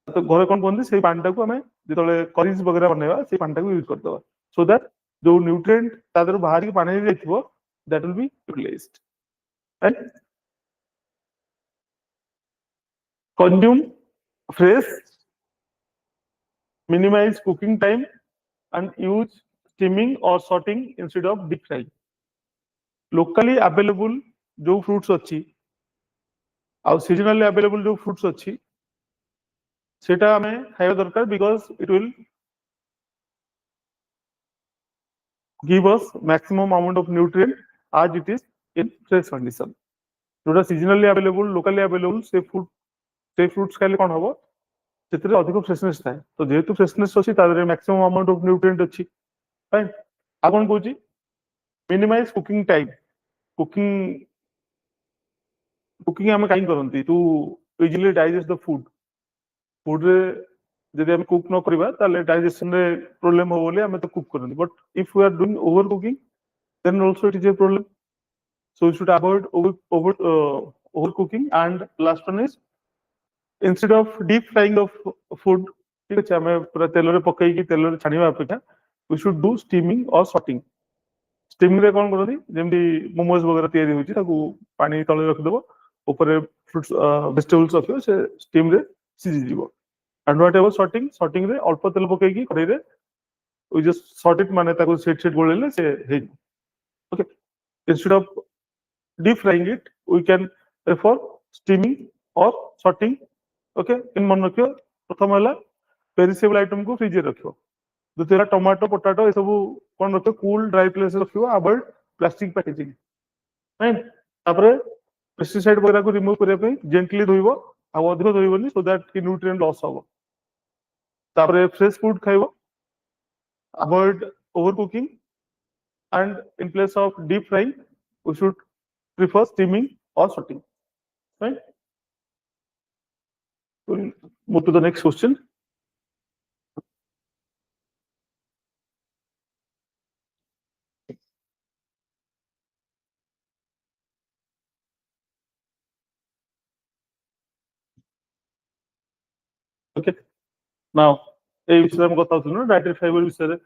तो घरे कौन कोंदी से पानी टाकू हमें जेतले करीज वगैरह बनेवा से पानी टाकू यूज करदबा सो दैट जो न्यूट्रिएंट तादर बाहर की पानी रे थिबो that will be utilized. And consume fresh, minimize cooking time, and use steaming or sorting instead of deep frying. Locally available जो fruits अच्छी और seasonally available जो fruits अच्छी सेटा हमें खाया दरकार because it will give us maximum amount of nutrient as it is in fresh condition. जोटा seasonally available, locally available से fruits खाइले कौन होगा? सेतरे अधिक फ्रेशनेस थाए. तो जेहेतु फ्रेशनेस अछि तादरे मैक्सिमम अमाउंट ऑफ न्यूट्रिएंट अछि. फाइन. आ कोन कहूची मिनिमाइज कुकिंग टाइम. कुकिंग हम काई करंती to easily digest the food रे जदि हम कुक न करबा ताले डाइजेशन रे प्रॉब्लम हो बोले हम तो कुक करंती. But if we are doing over cooking then also it is a problem. So you should avoid overcooking. And last one is, instead of deep frying of food, ठीक ଅଛି, ଆମେ ପୁରା ତେଲରେ ପକେଇକି ତେଲରେ ଛାଣିବା ଅପେକ୍ଷା we should do steaming or sorting. Steaming ରେ କଣ କରନ୍ତି, ଯେମିତି ମୋମୋଜ ବଗେରା ତିଆରି ହେଉଛି, ତାକୁ ପାଣି ତଳେ ରଖିଦବ, ଉପରେ fruits vegetables ରଖିବ, ସେ steam ରେ ସିଝିଯିବ. And whatever sorting ରେ ଅଳ୍ପ ତେଲ ପକେଇକି କଡ଼େଇରେ we just sort it, ମାନେ ତାକୁ ସେଟ୍ ସେଟ୍ ଗୋଳେଇଲେ ସେ ହେଇଯିବ. Okay, instead of deep frying it, we can prefer steaming or sorting. Okay, in मन रखियो, प्रथम है पेरिसेबल आइटम को फ्रिज रखियो. द्वितीय टमाटो पोटाटो ये सब कौन रखियो, कूल ड्राई प्लेस रखियो, अवॉइड प्लास्टिक पैकेजिंग. राइट, तापरे पेस्टिसाइड वगैरह को रिमूव करने पे जेंटली धोइबो, आ अधिक धोइबोनी, सो दैट कि न्यूट्रिएंट लॉस हो. तापरे फ्रेश फूड खाइबो, avoid over cooking, and in place of deep frying we should prefer steaming or sorting. Right, we'll move to the next question. Okay, now এই বিষয়ে আমি কথা হচ্ছিল না, ডায়েটারি ফাইবার বিষয়ে.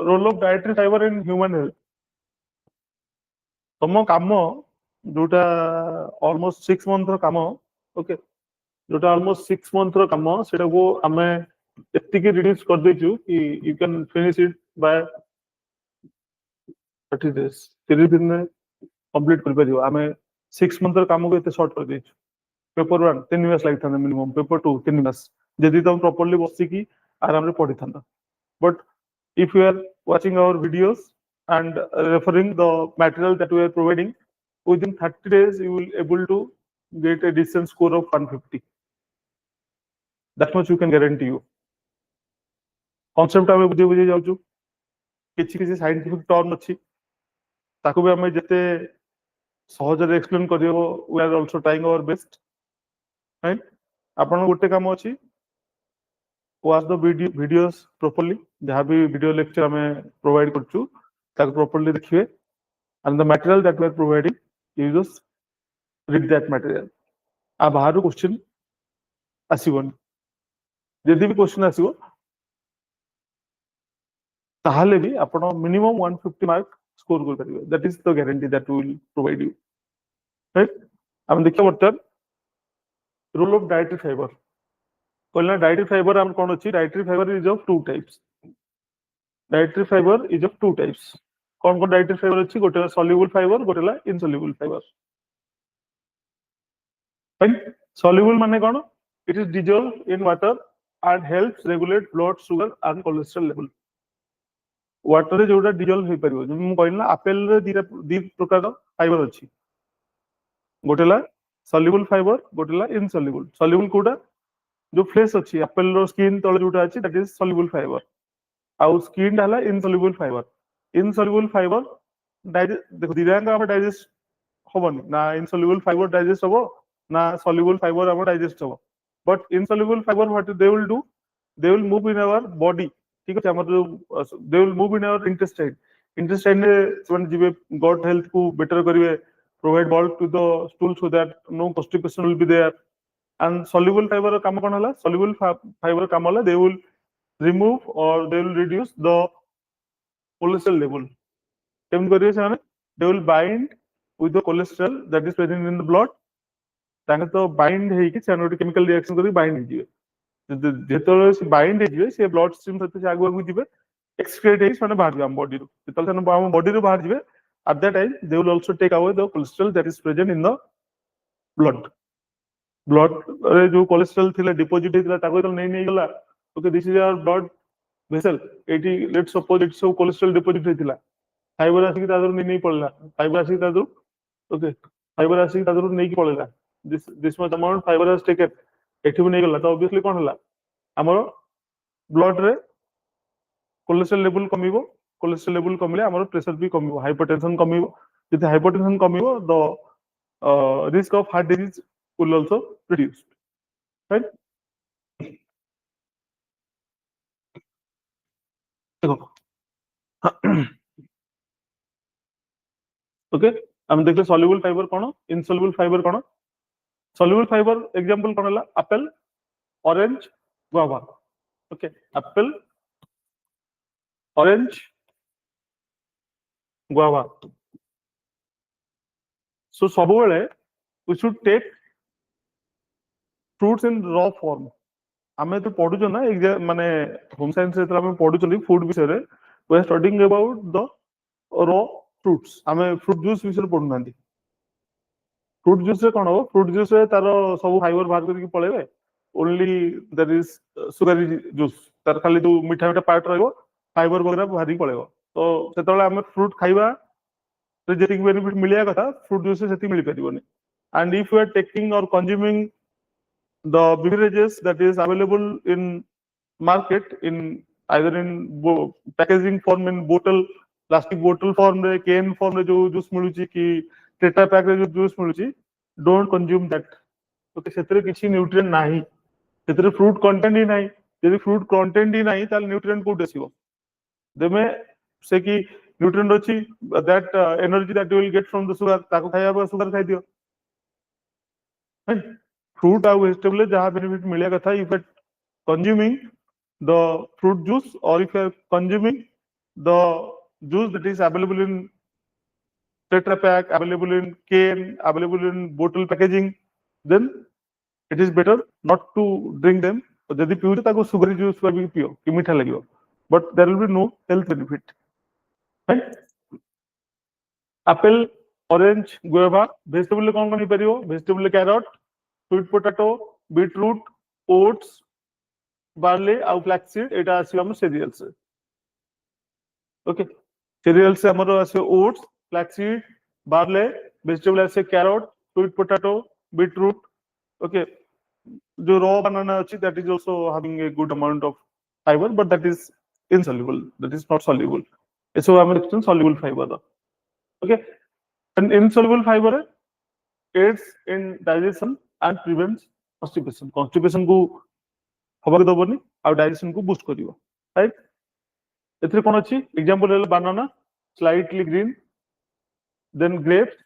Role of dietary fibre in human health. ତମ କାମ ଯୋଉଟା ଅଲମୋଷ୍ଟ 6 month ର କାମ, ଓକେ, ଯୋଉଟା ଅଲମୋଷ୍ଟ 6 month ର କାମ, ସେଟାକୁ ଆମେ ଏତିକି ରିଡ୍ୟୁସ କରିଦେଇଛୁ କି you can finish it by 30 days. 30 ଦିନରେ କମ୍ପ୍ଲିଟ କରିପାରିବ. ଆମେ 6 month ର କାମକୁ ଏତେ ସର୍ଟ କରିଦେଇଛୁ. पेपर 1 3 मास ଲାଗିଥାନ୍ତା ମିନିମम, पेपर 2 3 ମାସ, ଯଦି ତମେ ପ୍ରପରଲି ବସିକି ଆରାମରେ ପଢିଥାନ୍ତା. But if you are watching our videos and referring the material that we are providing, within 30 days you will able to get a decent score of 150. That much you can guarantee you. Concept ଆମେ ବୁଝି ଯାଉଛୁ, କିଛି କିଛି scientific term ଅଛି, ତାକୁ ବି ଆମେ ଯେତେ ସହଜରେ ଏକ୍ସପ୍ଲେନ କରିବ, we are also trying our best. Right, ଆପଣ ଗୋଟେ କାମ ଅଛି, watch the videos properly. जहाँ भी video lecture हमें provide करचु, ताकि properly देखिए, and the material that we are providing, you just read that material. आ बाहर क्वेश्चन आसीबन, यदि भी क्वेश्चन आसीबो ताहले भी आपण मिनिमम 150 मार्क स्कोर कर परिबे. That is the guarantee that we will provide you. Right, हम देखिए बर्तन रोल ऑफ डाइटरी फाइबर. कहला डाइटरी फाइबर हम कोन अछि, dietary fibre is of 2 types. Dietary fibre is of 2 types. कौन कौन डाइटरी फाइबर अछि, गोटेला सॉल्युबल फाइबर, गोटेला इनसॉल्युबल फाइबर. फाइन, सॉल्युबल माने कोन, it is dissolve in water and helps regulate blood sugar and cholesterol level. Water रे जोटा dissolve होई परिबो, जे मु कहला एप्पल रे दी प्रकार फाइबर अछि, गोटेला सॉल्युबल फाइबर, गोटेला इनसॉल्युबल. सॉल्युबल कोटा जो फ्लेश अछि, एप्पल रो स्किन तळे जोटा अछि, दैट इज सॉल्युबल फाइबर. आउ स्किन हला इनसॉल्युबल फाइबर. इनसॉल्युबल फाइबर देखो दिरांग हम डाइजेस्ट होबनी ना, इनसॉल्युबल फाइबर डाइजेस्ट होबो ना, सॉल्युबल फाइबर हम डाइजेस्ट होबो. But insoluble fibre what they will do, they will move in our body. ठीक है, हमर they will move in our intestine. Intestine रे वन जिवे गट हेल्थ को बेटर करिवे, provide bulk to the stool so that no constipation will be there. And soluble fibre काम कोन हला, सॉल्युबल फाइबर काम हला, they will remove or they will reduce the cholesterol level. केम करिवे से, they will bind with the cholesterol that is present in the blood. ताके तो bind हे कि से केमिकल रिएक्शन करी बाइंड हे जिवे. जेतले से बाइंड हे जिवे, से ब्लड स्ट्रीम सते से आगु जिवे, एक्सक्रीट हे सने बाहर हम बॉडी रो. जेतले सने हम बॉडी रो बाहर जिवे, at that time they will also take away the cholesterol that is present in the blood. Blood रे जो कोलेस्ट्रॉल थिला डिपॉजिट हेतिला, ताको तो नहीं गला. Okay, this is our blood vessel. एटी let's suppose it's so cholesterol deposit हेतिला, fibre आसी कि तादर नहीं पड़ला, फाइबर आसी तादर, ओके, फाइबर आसी तादर नहीं पड़ला, this much amount fibre has taken, एठी भी नहीं गला. तो ऑब्वियसली कोन हला, हमर ब्लड रे कोलेस्ट्रॉल लेवल कमिवो. कोलेस्ट्रॉल लेवल कमिले हमर प्रेशर भी कमिवो, हाइपरटेंशन कमिवो. यदि हाइपरटेंशन कमिवो, the risk of heart disease will also reduce. Right, देखो, okay, हम देखले सॉल्युबल फाइबर कोन इनसॉल्युबल फाइबर कोन सॉल्युबल फाइबर एग्जांपल कोन हला apple orange guava okay apple orange guava so सब बेले we should take fruits in raw form आमे तो पढु ना एग्जाम माने होम साइंस से आमे पढु फूड विषय रे we are studying about the raw fruits आमे फ्रूट जूस विषय पढु नांदी फ्रूट जूस रे कोन हो फ्रूट जूस रे तारो सब फाइबर बाहर करके पळेबे only there is Sugri juice तार खाली जो मीठा मीठा पार्ट रहइबो फाइबर वगैरह बाहर पळेबो तो सेतले आमे फ्रूट खाइबा रे जेतिक बेनिफिट मिलिया कथा फ्रूट जूस से सेति मिलि परिबोनी and if you are taking or consuming the beverages that is available in market in either in packaging form in bottle plastic bottle form रे can form रे जो juice मिलुची कि टेट्रा पैक रे जो juice मिलुची don't consume that ओके सेतरे किछि nutrient नाही सेतरे फ्रूट कंटेंट ही नाही यदि फ्रूट कंटेंट ही नाही ताल न्यूट्रिएंट कोड आसीबो देमे से कि न्यूट्रिएंट अछि that energy that you will get from the sugar ताको खाइबा सुगर खाइ दियो फ्रूट आ वेजिटेबल जहाँ बेनिफिट मिले कथा if you consuming the fruit juice or if you are consuming the juice that is available in tetra pack available in can available in bottle packaging then it is better not to drink them जदि पिउछ ताको Sugri juice भी पियो कि मीठा लागियो but there will be no health benefit right apple orange guava vegetable कौन कौन परियो vegetable carrot sweet potato beetroot oats barley आउ फ्लैक्सीड एटा आसी हम सीरियल्स ओके सीरियल्स से हमरो आसे ओट्स फ्लैक्सीड बार्ले वेजिटेबल आसे carrot sweet potato beetroot okay जो रॉ बनाना अछि that is also having a good amount of fibre but that is insoluble that is not soluble इसो हम लिखते हैं soluble fibre okay and insoluble fibre aids in digestion and prevents constipation को खबर दबनी आ digestion को बूस्ट करिवो राइट एथरे कोन अछि एग्जांपल ले banana slightly green then grapes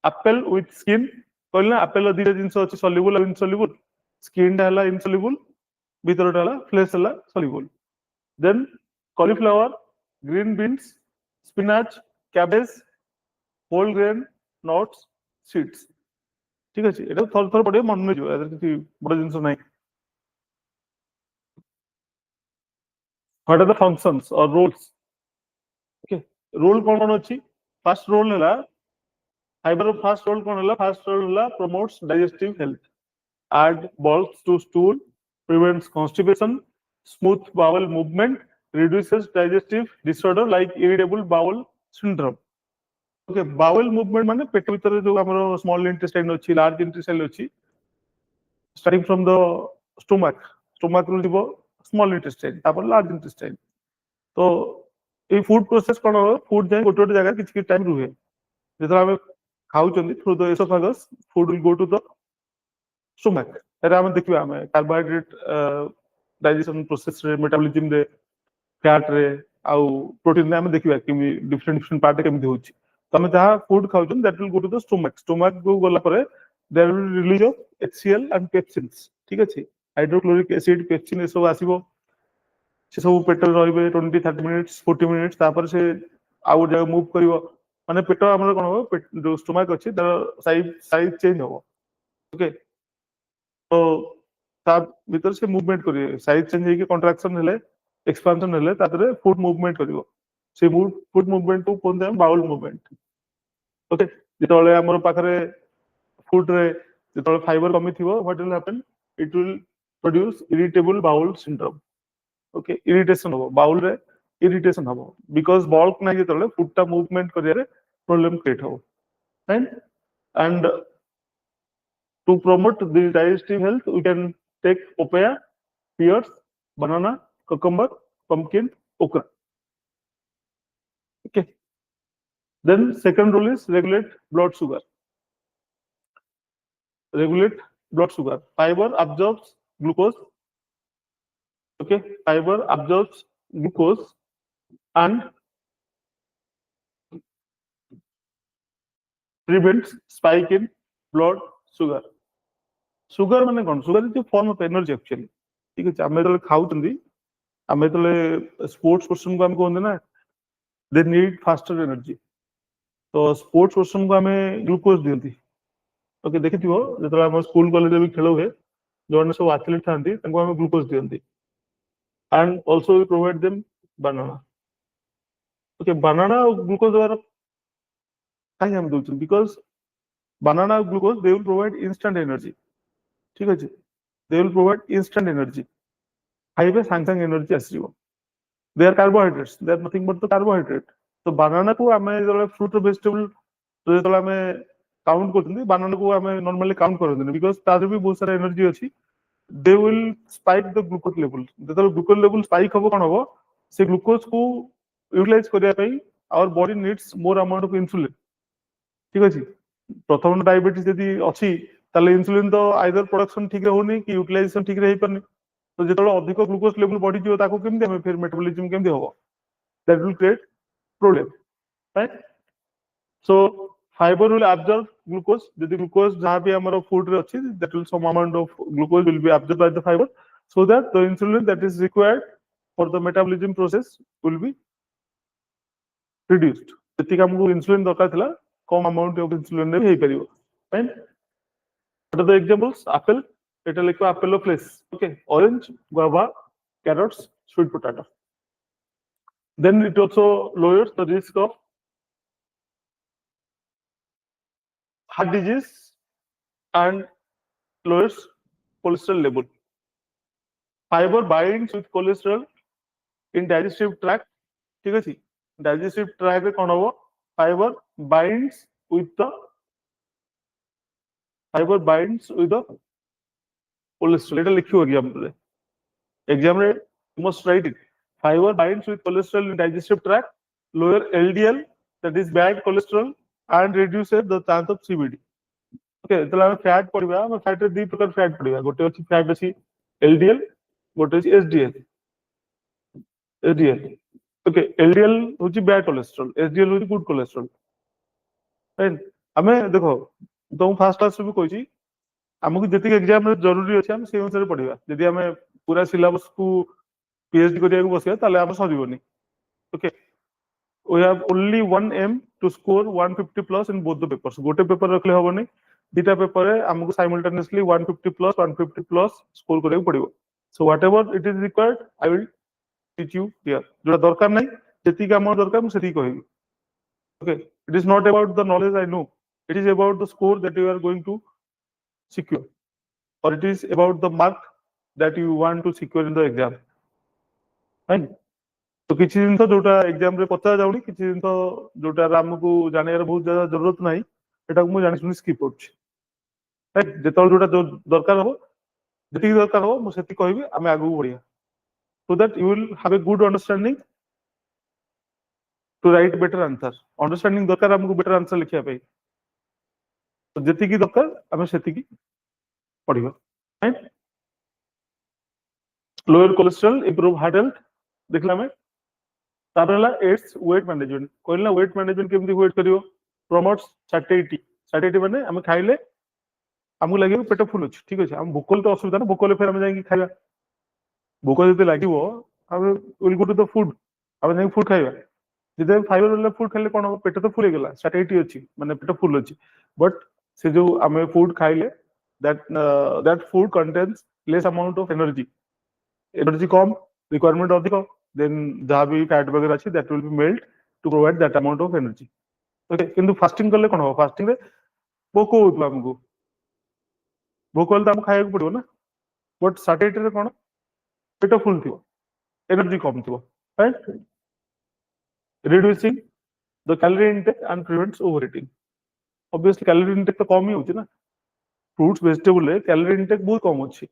apple with skin कहला एप्पल दिरे जिंस अछि सॉल्युबल और इनसॉल्युबल स्किन ला इनसॉल्युबल भीतर ला फ्लेश ला soluble then cauliflower green beans spinach cabbage whole grain nuts seeds ठीक अछि एटा थोर थोर पडे मन में जो एदर किछि बड़ जिंस नै what are the functions or roles okay role कौन अच्छी first role है fiber first role कौन है first role है promotes digestive health add bulk to stool prevents constipation smooth bowel movement reduces digestive disorder like irritable bowel syndrome okay bowel movement माने पेट भीतर जो हमरो small intestine अछि large intestine अछि starting from the stomach ru जीवो small intestine तापर large intestine तो ये फूड प्रोसेस कोन हो फूड जाय गोटे गोटे जगह किछि टाइम रुहे जेतरा हम खाउचंदी through the oesophagus food will go to the stomach एरा हम देखिबा हम कार्बोहाइड्रेट डाइजेशन प्रोसेस रे मेटाबॉलिज्म रे फैट रे आउ प्रोटीन रे हम देखिबा कि डिफरेंट डिफरेंट पार्ट केमि होछि तो हम जहां फूड खाउचन that will go to the stomach को गला परे there will release of HCl and pepsins ठीक अछि हाइड्रोक्लोरिक एसिड पेप्सिन ए सब आसीबो से सब पेट रहिबे 20-30 मिनिट्स 40 मिनिट्स तापर से आउ जगह मूव करिवो माने पेट हमर कोन हो पेट जो स्टोमक अछि त साइज चेंज हो ओके तो ता भीतर से मूवमेंट करिवे साइज चेंज हेके कंट्रैक्शन हेले एक्सपेंशन हेले तातरे फुट मूवमेंट करिवो से फुट मूवमेंट को कोन दे बाउल मूवमेंट ओके जेतले हमर पाखरे फूड रे जेतले फाइबर कमी थिवो what will happen it will produce irritable bowel syndrome okay irritation हो बाउल रे इरिटेशन हो बिकॉज बल्क ना जेतले फूडटा मूवमेंट करिया रे प्रॉब्लम क्रिएट हो right and to promote the digestive health we can take papaya pears banana cucumber pumpkin okra okay then second rule is regulate blood sugar fiber absorbs glucose okay fiber absorbs glucose and prevents spike in blood sugar. Sugar माने कौन? Sugar is a form of energy actually. ठीक है, आमे तो खाउतंदी, आमे तो sports person को हम कहते ना, they need faster energy. तो स्पोर्ट्स पर्सन को आमे ग्लूकोज दियंती. ओके, देखिथिबो जेतला हम स्कूल कॉलेज में खेल हुए, जो सब एथलीट थांती तांको आमे glucose दियंती. And also we provide them banana. Okay, banana glucose द्वारा काहे हम दोचन? Because banana glucose they will provide instant energy. ठीक है जी, they will provide instant energy. खाइबे सांग सांग energy आसीबो. They are carbohydrates. They are nothing but the carbohydrate. तो banana को आमे जो fruit or vegetable तो जो आमे काउंट करते banana को आमे normally काउंट करते because तार भी बहुत सारा एनर्जी अछि. They will spike the glucose level. जेतल glucose level spike हबो कोन हबो से ग्लूकोज को यूटिलाइज करिया पई our body needs more amount of insulin. ठीक अछि, प्रथम डायबिटीज यदि अछि ताले इंसुलिन तो आइदर प्रोडक्शन ठीक रे होनी कि यूटिलाइजेशन ठीक रे हे परनी. तो जेतल अधिक ग्लूकोज लेवल बढ़ी जियो ताको केमदे हम फिर मेटाबॉलिज्म केमदे होबो? That will create problem, right? So fibre will absorb glucose. यदि ग्लूकोज जहां भी हमर फूड रे अछि, that will some amount of glucose will be absorbed by the fiber, so that the insulin that is required for the metabolism process will be reduced. जति हमको insulin दरकार थिला कम अमाउंट ऑफ इंसुलिन रे हे परिबो, right? What are the examples? Apple, it will like apple of place. Okay, orange, guava, carrots, sweet potato. Then it also lowers the risk of heart disease and lowers cholesterol level. Fiber binds with cholesterol in digestive tract. ठीक है, digestive tract रे कोन हबो? Fiber binds with the cholesterol. এটা লিখিও example रे. Exam रे you must write it. Fiber binds with cholesterol in digestive tract, lower LDL, that is bad cholesterol, and reduces the chance of CVD. Okay, तो हम fat पढिबा, हम fat रे दी प्रकार fat पढिबा. गोटे अछि फैट अछि LDL, गोटे अछि HDL. ओके, LDL होछि बैड कोलेस्ट्रॉल, HDL होछि गुड कोलेस्ट्रॉल, राइट? हमें देखो तो फर्स्ट क्लास भी कहछि हमको जति एग्जाम रे जरूरी अछि हम से अनुसार पढिबा. यदि हमें पूरा सिलेबस को पीएचडी करिया को बसिया ताले हम सजिबोनी. Okay, we have only one aim to score 150 plus in both the papers. गोटे पेपर रखले होबोनी, दीटा पेपर रे हमको simultaneously 150 plus स्कोर करिया पड़िबो. So whatever it is required, I will teach you here. जोटा दरकार नै जति का हमर दरकार हम सेति कहिबी. Okay, it is not about the knowledge I know, it is about the score that you are going to secure, or it is about the mark that you want to secure in the exam, right? तो किछि दिन तो जोटा exam रे पता जाउनी, किछि दिन तो जोटा हमको जाने रे बहुत ज्यादा जरूरत नाही, एटा को मु जानि सुनि स्किप होछि, राइट? जेतल जोटा दरकार हो, जति दरकार हो मु सेति कहबी, आमे आगु बढ़िया, so that you will have a good understanding to write better answer. Understanding दरकार हमको बेटर आंसर लिखिया पे, तो जति की दरकार आमे सेति की पढिबा, right? Lower cholesterol, improve heart health देखला में. तारला एड्स वेट मैनेजमेंट. कहला वेट मैनेजमेंट केमति वेट करियो? Promotes satisfactory. सैटिस्फैक्टी माने हम खाइले हमको लागियो पेट फुल अछि, ठीक अछि. हम भूखल तो असुविधा ना, भूखले फेर हम जाई खाइबा. भूख जते लागिवो हम will go to the food, हम जाई फूड खाइबा. जते फाइबर वाला फूड खाइले कोन हो? पेट तो फुल गेला, सैटिस्फैक्टी अछि माने पेट फुल अछि. बट से जो हम फूड खाइले that food contains less amount of energy. Energy come, requirement अधिक, देन जहां भी फैट वगैरह अछि that will be melt to provide that amount of energy. Okay, किंतु फास्टिंग करले कोन हो? फास्टिंग रे भोक होत हमको, भोक होल त हम खाइबा पड़िबो ना. बट सैटिस्फैक्टी रे कोन? पेट फुल थिबो, एनर्जी कम थिबो, right? Reducing the calorie intake and prevents overeating. Obviously calorie intake तो कम ही होची ना. फ्रूट्स वेजिटेबल रे कैलोरी इनटेक बहुत कम होची.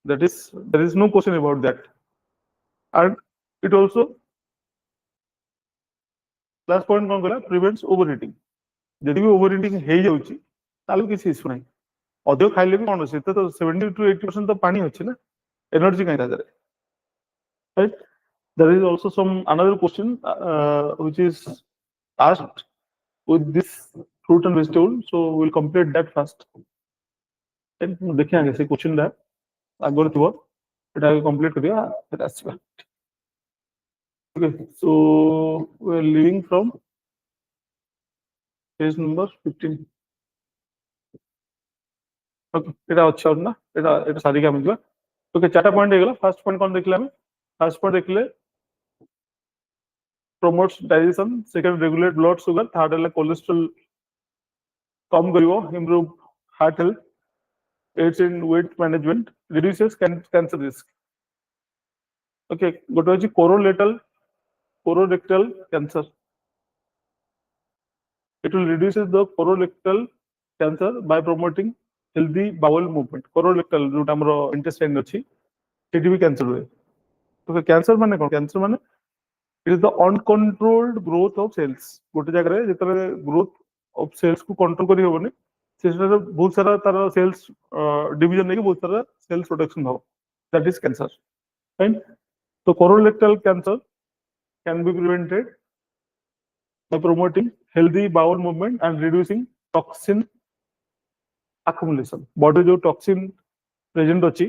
That is, there is no question about that. And it also, last point कौन कहला? prevents overeating. यदि भी overeating हे जाउची ताले किसी इशू नाही. अधिक खाइले भी कोन होसी? तो 70 to 80% तो पानी होची ना, एनर्जी काई दादरे, right? There is also some another question which is asked with this fruit and vegetable. So we'll complete that first. देखिए आगे से क्वेश्चन दा आगर थिबो एटा कंप्लीट करिया फिर आसीबा. Okay, so we're leaving from page number 15. Okay, এটা আছে না এটা এটা সারি কে বুঝবা. ওকে চারটা পয়েন্ট হয়ে গেল. ফার্স্ট পয়েন্ট কোন দেখলে আমি ফার্স্ট পয়েন্ট দেখলে promotes digestion, second regulate blood sugar, third है cholesterol कम करियो, improve heart health, aids in weight management, reduces cancer risk. Okay, गोटे होची colorectal cancer. It will reduces the colorectal cancer by promoting healthy bowel movement. Colorectal जोटा हमरो intestine अछि सेठी भी cancer हुए. तो कैंसर माने कोन? कैंसर माने it is the uncontrolled growth of cells. गोटे जगह रे जेतरे growth of cells को कंट्रोल करी होबनी सेटा बहुत सारा तार cells डिवीजन नहीं बहुत सारा cells production हो. That is cancer. Right? So colorectal cancer can be prevented by promoting healthy bowel movement and reducing toxin accumulation. Body जो toxin present अछि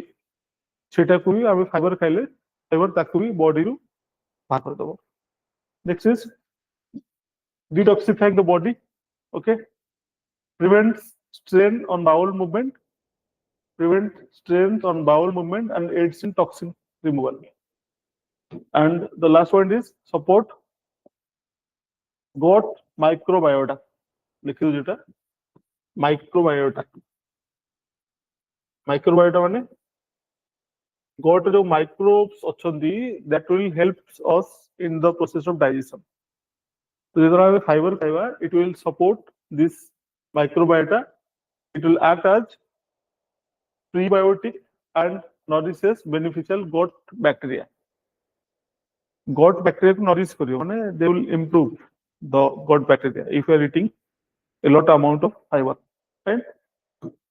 सेटा को भी आमे फाइबर खाइले फाइबर ताकू भी बॉडी रु बाहर कर दबो. Next is detoxifying the body. Okay, prevents strain on bowel movement, and aids in toxin removal. And the last one is support gut microbiota. लिखियो जेटा microbiota. Microbiota माने gut जो microbes अछंदी that will help us in the process of digestion. So जेतरा हमें fibre खाइबा it will support this microbiota. It will act as prebiotic and nourishes beneficial gut bacteria. Gut bacteria को nourish करियो माने they will improve the gut bacteria if you are eating a lot amount of fiber. Right?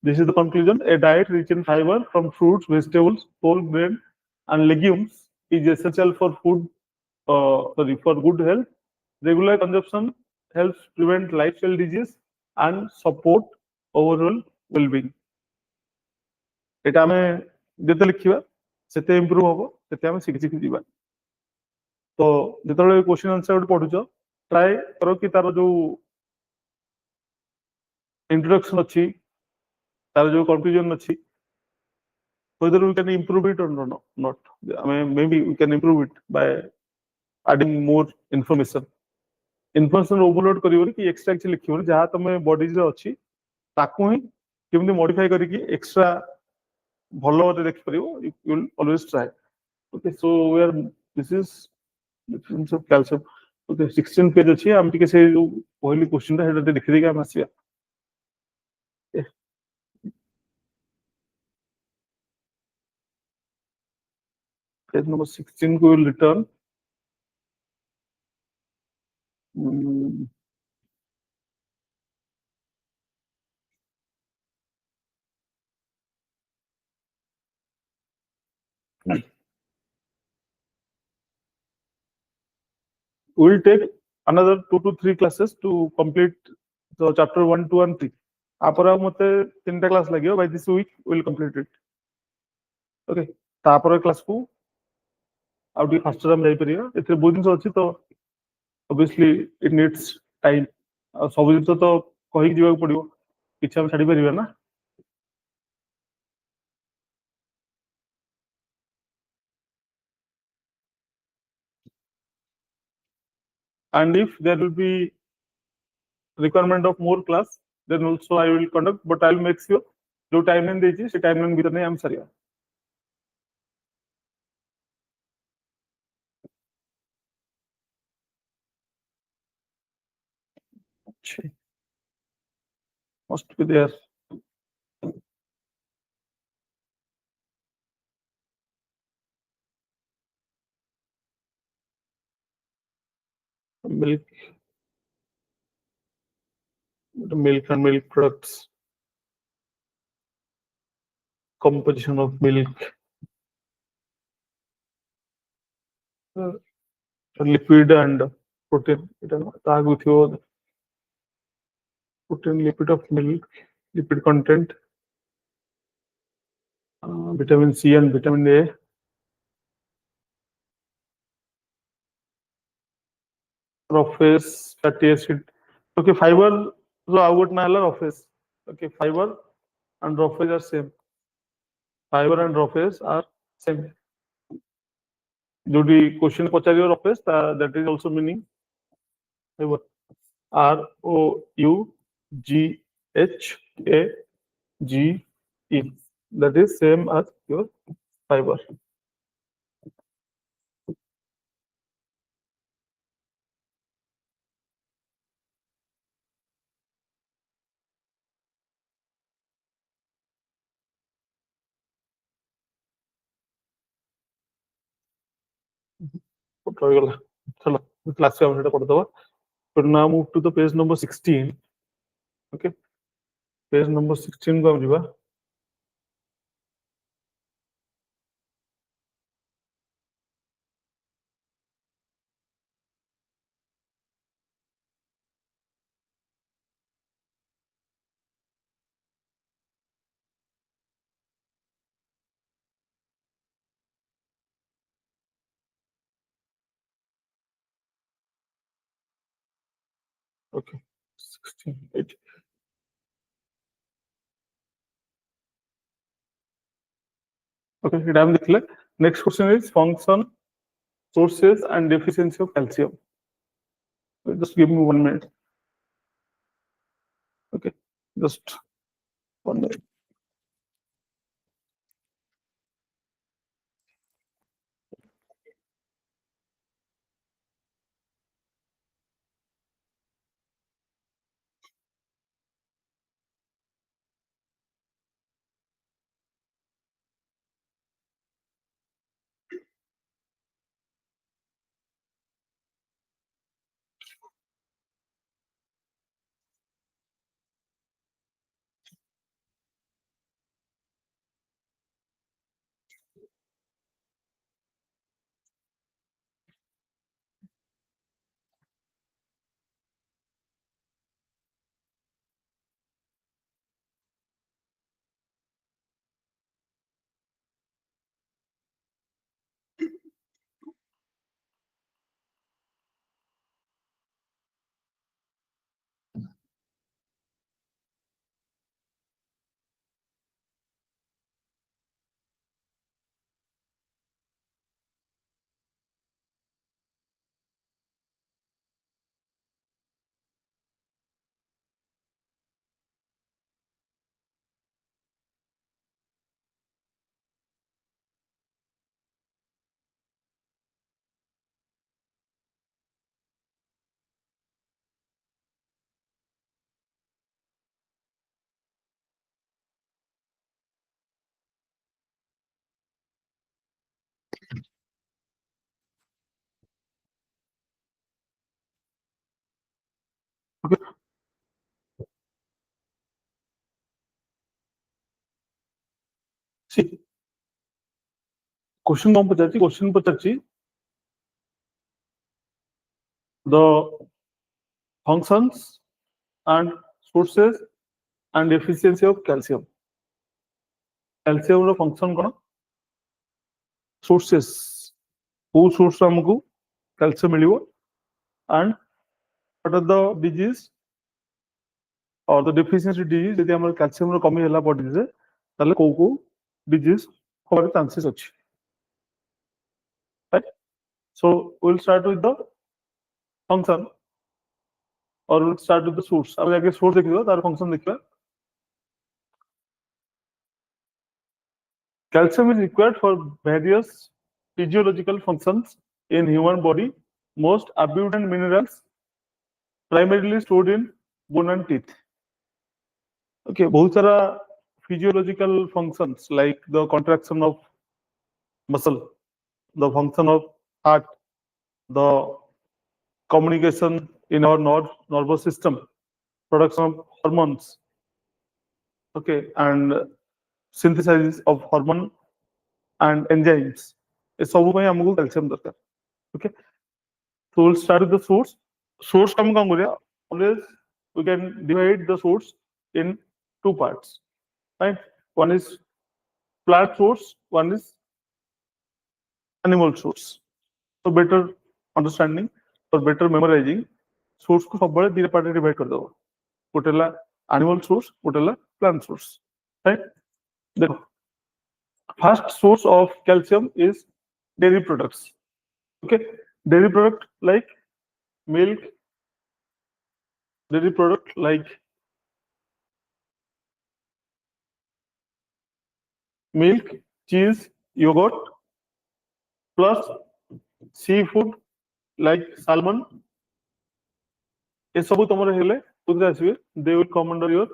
This is the conclusion. A diet rich in fiber from fruits, vegetables, whole grain, and legumes is essential for food. For good health. Regular consumption helps prevent lifestyle disease and support overall well-being. एटा हमें जेते लिखिबा सेते improve होबो सेते हमें सिखि सिखि दिबा. तो जेतले क्वेश्चन आंसर पढुचो ट्राई करो कि तार जो इंट्रोडक्शन अछि तार जो कंक्लूजन अछि whether we can improve it or not. I mean, maybe we can improve it by adding more information. Information overload करियो कि एक्स्ट्रा एक्चुअली लिखियो जहा तमे बॉडीज रे अछि ताकू ही केमनी मॉडिफाई करी कि एक्स्ट्रा भलो रे देख परियो. You will always try. Okay, so this is difference of calcium. Okay, 16 page अछि हम टिके से पहली क्वेश्चन ता हेडा लिखि देगा हम आसिया. Page number 16 we will return. We will take another 2 to 3 classes to complete the chapter 1, 2 and 3. आपरा मते 3टा क्लास लागियो. By this week we will complete it. Okay, तापर क्लास को आउट फास्टर हम जाई परियो. एथे बहुत दिन अछि तो obviously it needs time. सब दिन तो कहि दिबा पड़ियो किछ हम छाडी परिबा ना. And if there will be requirement of more class, then also I will conduct, but I will make sure जो टाइमलाइन देछि से टाइमलाइन भीतर नहीं हम सरिया. Must be there. Milk and milk products, composition of milk, liquid and protein. It तागु थियो protein, lipid of milk, lipid content, vitamin C and vitamin A. Roughes, fatty acid. Okay, fiber. So I would na roughes. Okay, fiber and roughes are same. Fiber and roughes are same. जोडी question पचारियो roughes, that is also meaning fiber. ROUGHAGE. That is same as your fiber. चलो class हम सेटा करदबा. So now move to the page number 16. Okay, page number 16 को हम जीवा. Okay, 16, 8. Okay, it I'm clear. Next question is function, sources, and deficiency of calcium. Just give me 1 minute. Okay, just 1 minute. Okay, see, question कौन पचाची? Question पचाची the functions and sources and efficiency of calcium. Calcium row function कौन? Sources. Who source हमको calcium मिलियो and what are the disease or the deficiency disease यदि हमारे calcium रो कमी होला body से ताले को disease होने chances अच्छी. Right? So we'll start with the function or we'll start with the source. अब जाके source देखियो तार function देखियो. Calcium is required for various physiological functions in human body. Most abundant minerals primarily stored in bone and teeth. Okay, बहुत सारा physiological functions like the contraction of muscle, the function of heart, the communication in our nervous system, production of hormones, okay, and synthesis of hormone and enzymes. ये सब में हमको calcium दरकार. Okay, so we'll start with the source. Source हम कहाँ करें? Always we can divide the source in two parts, right? One is plant source, one is animal source. So better understanding or better memorizing, source को सबବେଳେ दिने part divide कर दो. ଗୋଟେ ହେଲା animal source, ଗୋଟେ ହେଲା plant source, right? देखो, first source of calcium is dairy products. Okay, dairy product like milk, dairy product like milk, cheese, yogurt, plus seafood like salmon. ये सब तुमरे हेले कुदरे आसीबे, they will come under your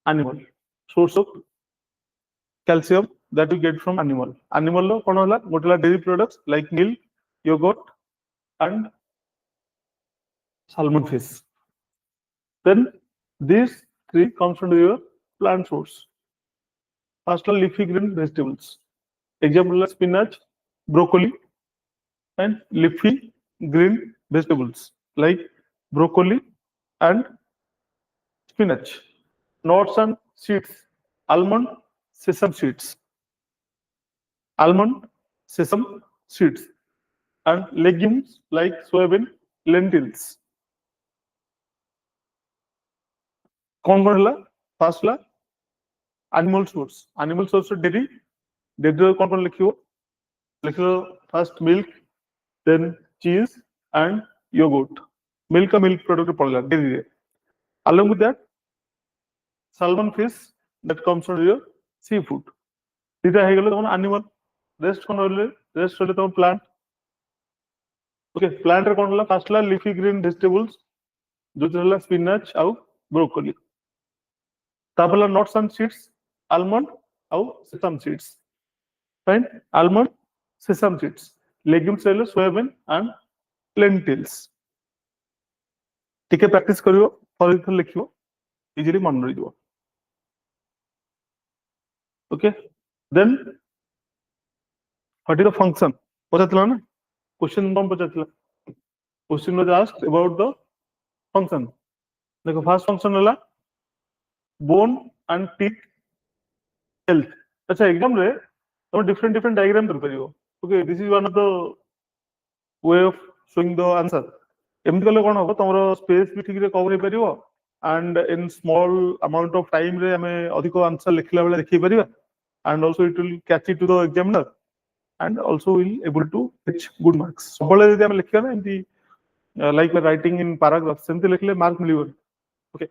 animal source of calcium that you get from animal. Animal लो कौन होला? गोटे होला dairy products like milk, yogurt, and salmon fish. Then these three comes from your plant source. First are leafy green vegetables. Example like spinach, broccoli, and leafy green vegetables like broccoli and spinach. Nuts and seeds, almond, sesame seeds. Almond, sesame seeds. And legumes like soybean, lentils. कौन कौन है? First ला animal source. Animal source dairy. Dairy कौन कौन लिखियो? लिखियो first milk, then cheese and yogurt. Milk का milk product पड़ेगा dairy. Along with that, salmon fish that comes from your seafood. दीटा है गलो तो animal. Rest कौन होले? Rest होले तो plant. Okay, plant रे कौन होला? First ला leafy green vegetables. जो होला spinach और broccoli. तापला nuts and seeds, almond और sesame seeds. Fine, almond, sesame seeds. Legumes है soybean and lentils. ठीक है, practice करियो, फॉर लिखियो, easily मन रही जो. Okay, then what is the function? पता ना? Question कौन पता? Question was asked about the function. देखो first function वाला bone and teeth health. अच्छा exam रे तो different diagram कर परियो. Okay, this is one of the way of showing the answer. एमती कले कौन होगा? तुम्हारा space भी ठीक रे cover हो परियो and in small amount of time रे हमें अधिक answer लिखला वाला लिखी परियो and also it will catch it to the examiner and also will able to fetch good marks. सब वाले यदि हमें लिखिया ना एमती like writing in paragraph सेमती लिखले mark मिलियो. Okay,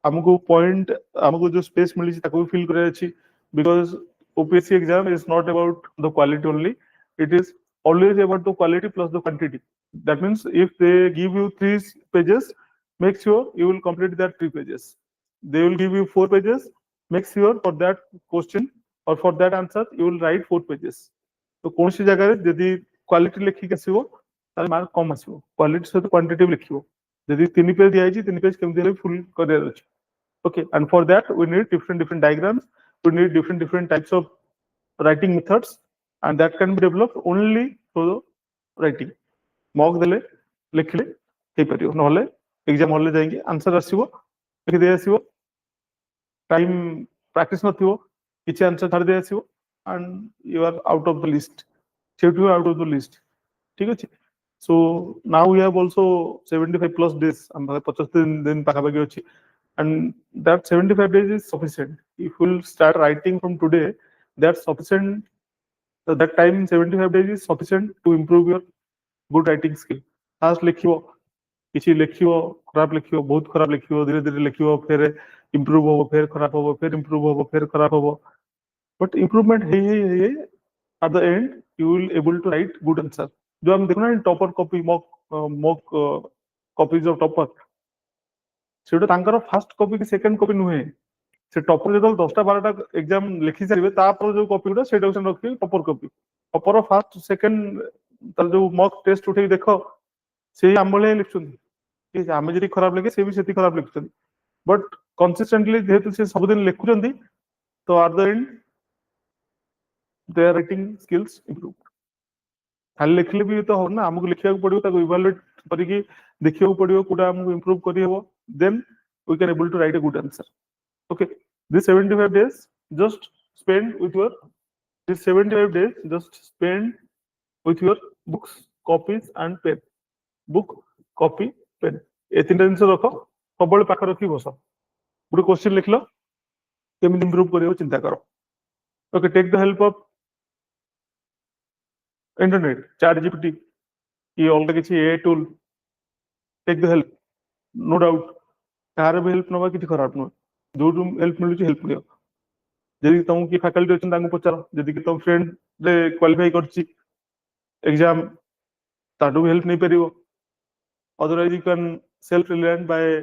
हमको point हमको जो space मिली थी ताको fill करे अच्छी because OPSC exam is not about the quality only, it is always about the quality plus the quantity. That means if they give you 3 pages, make sure you will complete that 3 pages. They will give you 4 pages, make sure for that question or for that answer you will write 4 pages. तो कौन सी जगह रे यदि quality लिखि के आसीबो ताले mark कम आसीबो, quality सहित quantity लिखिबो. यदि 3 पेज दिया है 3 पेज केमति ले फुल कर दे. Okay, and for that we need different diagrams, we need different types of writing methods, and that can be developed only through the writing. Mock देले लिखले हे परियो नहले एग्जाम हॉल ले जाएंगे आंसर आसीबो लिखि दे आसीबो, टाइम प्रैक्टिस नथिबो किछि answer छाड़ दे आसीबो and you are out of the list. You are out of the list. ठीक अछि. So now we have also 75 plus days. हम 75 दिन पाखापाखि अछि. And that 75 days is sufficient. If you will start writing from today, that's sufficient. That time 75 days is sufficient to improve your good writing skill. First लिखियो, किसी लिखियो, खराब लिखियो, बहुत खराब लिखियो, धीरे धीरे लिखियो, फिर improve हो, फिर खराब हो, फिर improve हो, फिर खराब हो. But improvement है at the end you will able to write good answer. जो हम देखो ना topper copy mock copies of topper. सेटा तांकर फर्स्ट कॉपी की सेकंड कॉपी नुहे से टॉपर जेतल 10टा 12टा एग्जाम लिखि सारिबे तापर जो कॉपी गुडा सेटा सेन रखि topper copy topper first second तर जो मॉक टेस्ट उठे देखो से आमले लिखछन कि आमे जदी खराब लगे से भी सेति खराब लिखछन बट कंसिस्टेंटली जेतु से सब दिन लिखुचंदी तो at the end there writing skills improve. खाली लिखले भी तो हो ना, हमको लिखिया को पड़ियो ताको इवैल्यूएट करिकि देखियो पड़ियो कोडा हमको इंप्रूव करि हेबो. then we can able to write a good answer. Okay, this 75 days just spend with your this 75 days just spend with your books, copies and pen. Book, copy, pen. ए तीन जिन रख सब पाख रखी बस गोटे क्वेश्चन लिख लो केमी इम्प्रूव कर चिंता कर. Okay, take the help of internet, ChatGPT कि अलग किसी a tool, take the help, no doubt. कार भी हेल्प नवा किसी खराब नुह, जो हेल्प मिलूँ हेल्प नियो. जदि तुमको किए फैकल्टी अच्छा पचार, जदि तुम फ्रेंड क्वालिफाई कर एग्जाम ताठू भी हेल्प नहीं पार. Otherwise you can self reliant by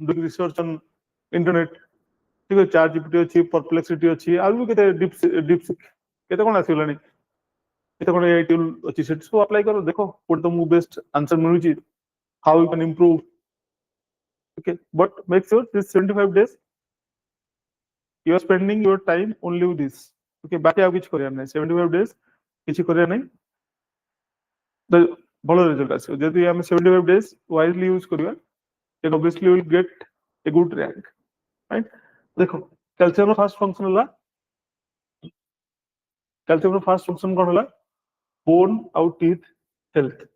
doing research on internet. ठीक है, चैट जीपीटी अच्छी, परप्लेक्सिटी अच्छी, आउ भी केते डीपसीक केते कोन आसीलानी, केते कोन एआई टूल अच्छी, सेट सब अप्लाई करो, देखो कोड तुमको बेस्ट आंसर मिलुची, how you can improve. Okay, but make sure this 75 days you are spending your time only with this. Okay, बाकी आउ किछ करिया नै, 75 days किछ करिया नै, तो भलो रिजल्ट आसी. जदि हम 75 days wisely यूज करिया, then obviously you will get a good rank, right? देखो कैल्शियम फर्स्ट फंक्शन होला, कैल्शियम फर्स्ट फंक्शन कोन होला, बोन आउ टीथ हेल्थ.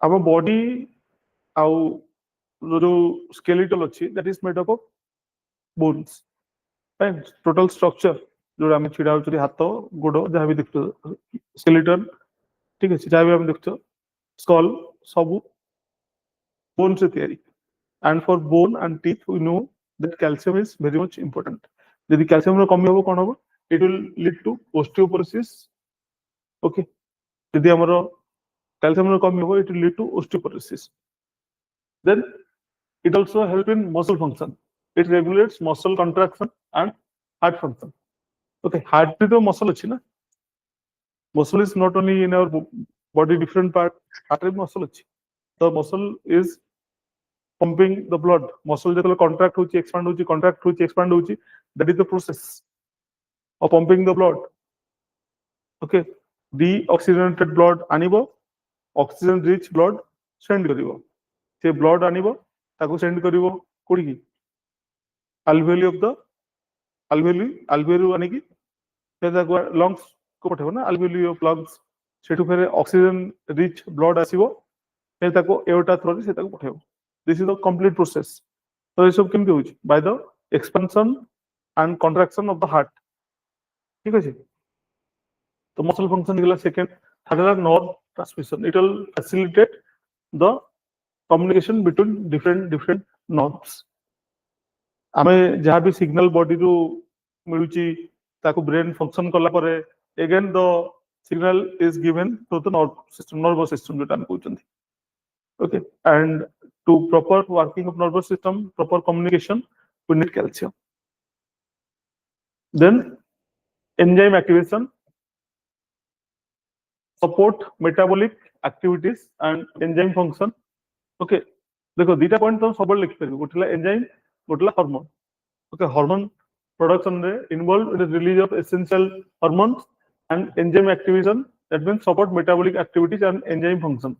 our body आउ जो स्केलेटल अच्छी that is made up of bones, right? Total structure जो आम छिड़ा होचरी हाथ गोड़ जहाँ भी देखो स्केलेटन, ठीक है, जहाँ भी आम देखो स्कल सब बोन से तैयारी. And for bone and teeth we know that calcium is very much important. यदि कैल्शियम कमी हम कौन हम, it will lead to osteoporosis. Okay, यदि हमरो कैल्शियम कमी हम, it will lead to osteoporosis. Then it also help in muscle function. It regulates muscle contraction and heart function. Okay, heart भी तो muscle अच्छी ना, muscle is not only in our body different part, heart भी muscle अच्छी. The muscle is pumping the blood. Muscle जब contract होची, expand होची, contract होची, expand होची, that is the process of pumping the blood. Okay, deoxygenated blood आनिबो, oxygen rich blood send करिवो. से blood आनिबो ताको send करिवो कोडी की अल्वेली ऑफ द अल्वेली आने की ताको लंग्स को पठेबो ना, अल्वेली ऑफ लंग्स सेटु फेरे ऑक्सीजन रिच ब्लड आसीबो, फिर ताको एओर्टा थ्रू से ताको पठेबो. This is the complete process. तो ये सब केमति होची by the expansion and contraction of the heart. ठीक है, तो मसल फंक्शन गेला second. Third nerve transmission, it will facilitate the communication between different nerves. आमे जहाँ भी सिग्नल बॉडी रू मिलुची ताको ब्रेन फंक्शन कला परे again the signal is given to the nervous system जो हम कहउचंती. Okay, and to proper working of nervous system, proper communication, we need calcium. Then enzyme activation, support metabolic activities and enzyme function. Okay, देखो दीटा point तो सब लिखि परिबो, गोटला एंजाइम, गोटला हार्मोन. ओके, हार्मोन प्रोडक्शन रे involve in the release of essential hormones and enzyme activation that means support metabolic activities and enzyme function.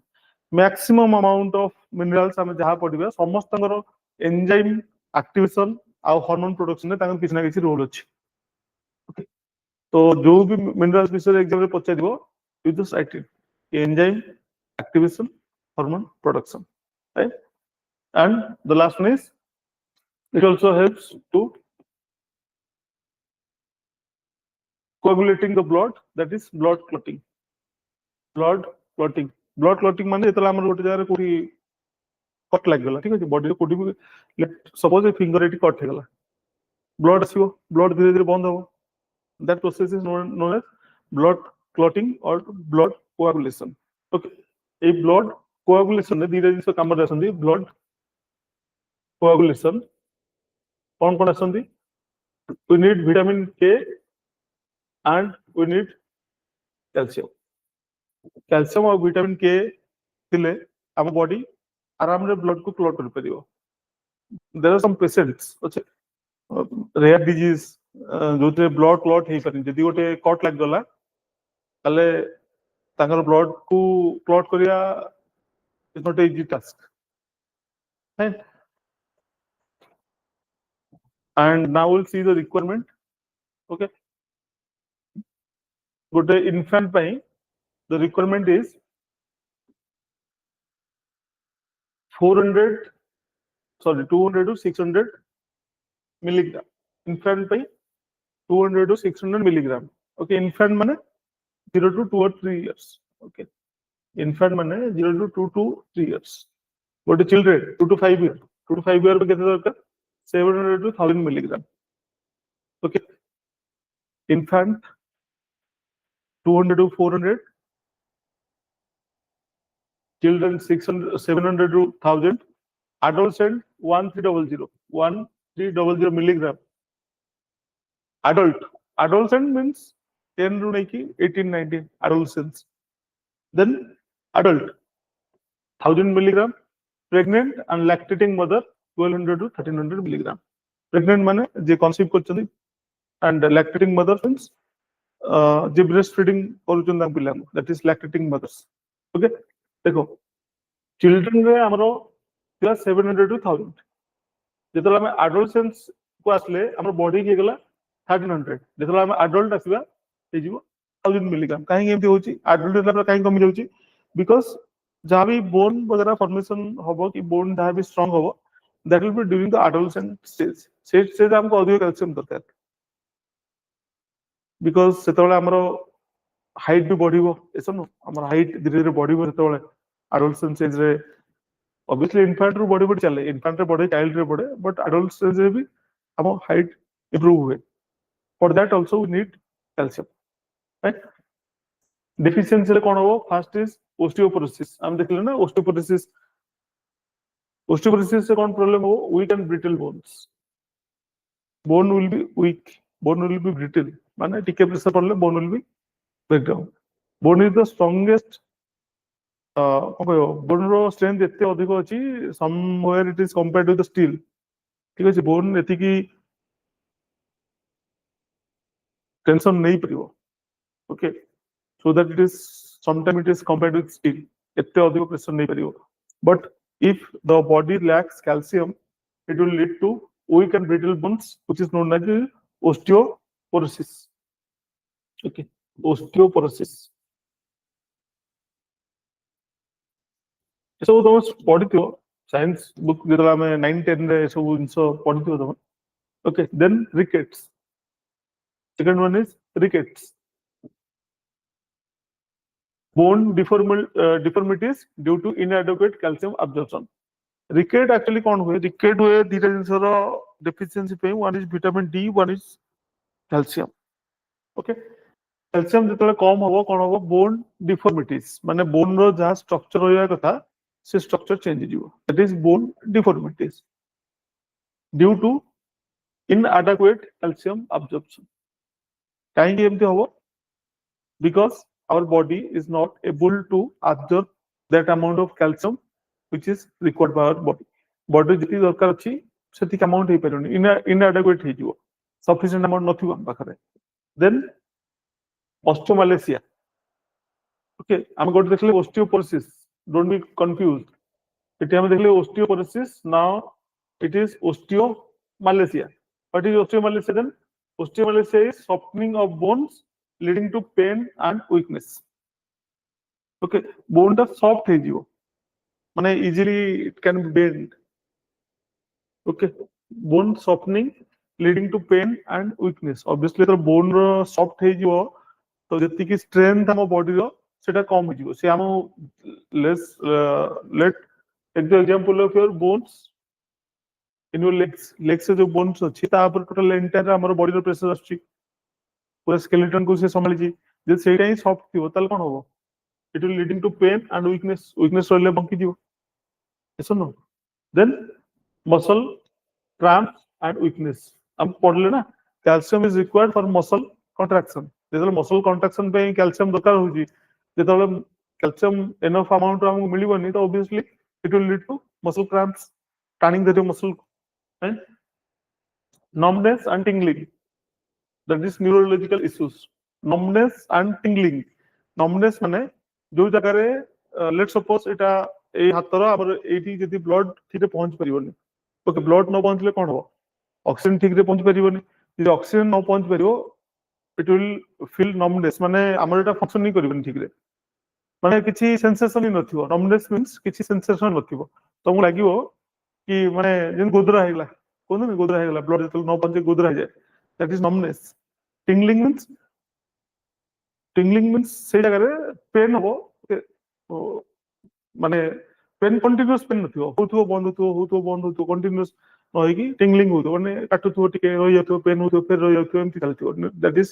Maximum amount of minerals हम जहां पढिबा समस्तंगर एंजाइम एक्टिवेशन आ हार्मोन प्रोडक्शन रे तांकर किछ ना किछ role अछि. Okay, तो जो भी मिनरल्स विषय एग्जाम रे पचारिबो you just write it, enzyme activation, hormone production, right? And the last one is it also helps to coagulating the blood, that is blood clotting. blood clotting माने जेतला हमर गोटे जगह कोठी कट लाग गला, ठीक है, बॉडी रे कोठी भी सपोज ए फिंगर एटी कट हे गला, ब्लड आसीबो, ब्लड धीरे धीरे बंद हो. That process is known as blood clotting और blood coagulation. Okay, a blood coagulation ने दीटा जिंस काम रे आसंदी. ब्लड कोआगुलेशन कौन कौन आसंदी, we need vitamin K and we need calcium. Calcium और विटामिन के थिले हम बॉडी आराम रे ब्लड को क्लॉट कर परियो. देयर आर सम पेशेंट्स अच्छे रेयर डिजीज जोते ब्लड क्लॉट हे पारि, जदी गोटे कट लाग गला ताले तांगर ब्लड को क्लॉट करिया is not a easy task. Right? And now we'll see the requirement. Okay. Good infant by the requirement is 400, sorry, 200 to 600 milligram. Infant by 200 to 600 milligram. Okay, infant mane 0 to 2 or 3 years. Okay, infant mane 0 to 2 to 3 years. But children 2 to 5 years. 2 to 5 years kete darkar 700 to 1000 milligram. Okay, infant 200 to 400, children 600, 700 to 1000, adolescent 1300 milligram. Adolescent means 10 to 18, 19, adolescents. Then adult 1000 milligram. Pregnant and lactating mother 1200 to 1300 milligram. Pregnant mane je conceive करछथि and lactating mother means J breastfeeding करूछन पिला, that is lactating mothers. Okay, देखो children रे हमरो 700 to 1000. जेतला हम adolescents को आसले हमर body के गेला 1300. जेतला हम adult आसीबा हे जीवो 1000 milligram. काहे एमती होची adult लेला काहे कमी जाउची? Because जहाँ भी बोन वगैरह फॉर्मेशन होबो कि बोन जहाँ भी स्ट्रांग होबो, that will be during the adolescent stage. से स्टेज हमको अधिक कैल्शियम दरकार, because सेतबेला हमरो हाइट भी बढ़िबो. एसनो हमर हाइट धीरे धीरे बढ़िबो सेतबेला adolescent stage रे. obviously infant रो बढ़ी बढ़ी चले, infant रे बढ़े, child रे बढ़े, but adult stage रे भी हम height improve हुए. For that also we need calcium, right? Deficiency रे कोन होबो? First is osteoporosis. हम देखले ना osteoporosis. Osteoporosis से कौन प्रॉब्लम हो? Weak and brittle bones. Bone will be weak. Bone will be brittle. माने टिके प्रेशर पड़ले bone will be break down. Bone is the strongest. Bone row strength एते अधिक अछि. Somewhere it is compared to the steel. ठीक अछि, bone एति की tension नहीं परिबो. Okay, so that it is sometimes it is compared with steel. एते अधिक pressure नहीं परिबो. But if the body lacks calcium, it will lead to weak and brittle bones, which is known as osteoporosis. Okay, osteoporosis. So those पढ़िथियो science book जेतला में 9 10 रे सब इंसो पढ़िथियो तम. Okay, then rickets. Second one is rickets. Bone deformities due to inadequate calcium absorption. Ricket actually कौन हुए? Ricket हुए धीरे जिनसरो deficiency पे. One is vitamin D, one is calcium. Okay, calcium जितले कम होबो कोन होबो? Bone deformities. माने bone रो जहाँ structure होया कथा से structure change जीवो. That is bone deformities due to inadequate calcium absorption. काहे की एमती होबो? Because our body is not able to absorb that amount of calcium which is required by our body. Body जति दरकार अछि सेति amount हे परनी, inadequate हे जीवो, sufficient amount नथिबो हम पाखरे. Then osteomalacia. Okay, हम गोट देखले osteoporosis. Don't be confused. Eighty हम देखले osteoporosis. Now it is osteomalacia. What is osteomalacia then? Osteomalacia is softening of bones leading to pain and weakness. Okay, bone टा soft हे जीवो, माने easily it can be bend. Okay, bone softening leading to pain and weakness. Obviously तो bone रो soft हे जीवो तो जति की strength हम body रो सेटा कम हे जीवो. से हम let's let take the example of your bones in your legs. Legs से जो bones अछि ता पर total entire हमर body रो pressure अछि, पूरा skeleton को से संभाली जी. जे सेटा ही soft थिबो ताल कोन होबो? It will leading to pain and weakness. Weakness रहले बंकी जीवो. Yes or no? Then muscle cramps and weakness. हम पढ़ले ना calcium is required for muscle contraction. जेतले muscle contraction पे calcium दरकार होजी, जेतले calcium enough amount हमको मिलिबनी तो obviously it will lead to muscle cramps, turning the muscle, right? Numbness and tingling. That is neurological issues. Numbness and tingling. Numbness माने जो जगह रे let's suppose इटा এই ହାତର ଆମର ଏଇଠି ଯଦି ବ୍ଲଡ ଠିକରେ ପହଞ୍ଚି ପାରିବନି, ଓକେ, ବ୍ଲଡ ନ ପହଞ୍ଚିଲେ କଣ ହବ, ଅକ୍ସିଜେନ ଠିକରେ ପହଞ୍ଚି ପାରିବନି, ଯଦି ଅକ୍ସିଜେନ ନ ପହଞ୍ଚି ପାରିବ ଇଟ୍ ୱିଲ୍ ଫିଲ୍ ନମନେସ୍, ମାନେ ଆମର ଏଟା ଫଙ୍କସନ ହିଁ କରିବନି ଠିକରେ, ମାନେ କିଛି ସେନ୍ସେସନ ହିଁ ନଥିବ। ନମନେସ୍ ମିନ୍ସ କିଛି ସେନ୍ସେସନ ନଥିବ, ତମକୁ ଲାଗିବ କି ମାନେ ଯେମିତି ଗୋଦରା ହେଇଗଲା, କୁହନ୍ତୁନି ଗୋଦରା ହେଇଗଲା, ବ୍ଲଡ ଯେତେବେଳେ ନ ପହଞ୍ଚେ ଗୋଦରା ହେଇଯାଏ, ଦ୍ୟାଟ୍ ଇଜ ନମନେସ୍। tingling means ସେଇ ଜାଗାରେ ପେନ୍ ହବ, ମାନେ ପେନ୍ କଣ୍ଟିନ୍ୟୁଅସ୍ ପେନ୍ ନଥିବ, ହଉଥିବ ବନ୍ଦ ହଉଥିବ, ହଉଥିବ ବନ୍ଦ ହଉଥିବ, କଣ୍ଟିନ୍ୟୁଅସ୍ ନ ହେଇକି tingling ହଉଥିବ, ମାନେ କାଟୁଥିବ ଟିକେ ରହିଯାଉଥିବ, ପେନ୍ ହଉଥିବ ଫେର ରହିଯାଉଥିବ, ଏମିତି ଚାଲିଥିବ, ଦ୍ୟାଟ୍ ଇଜ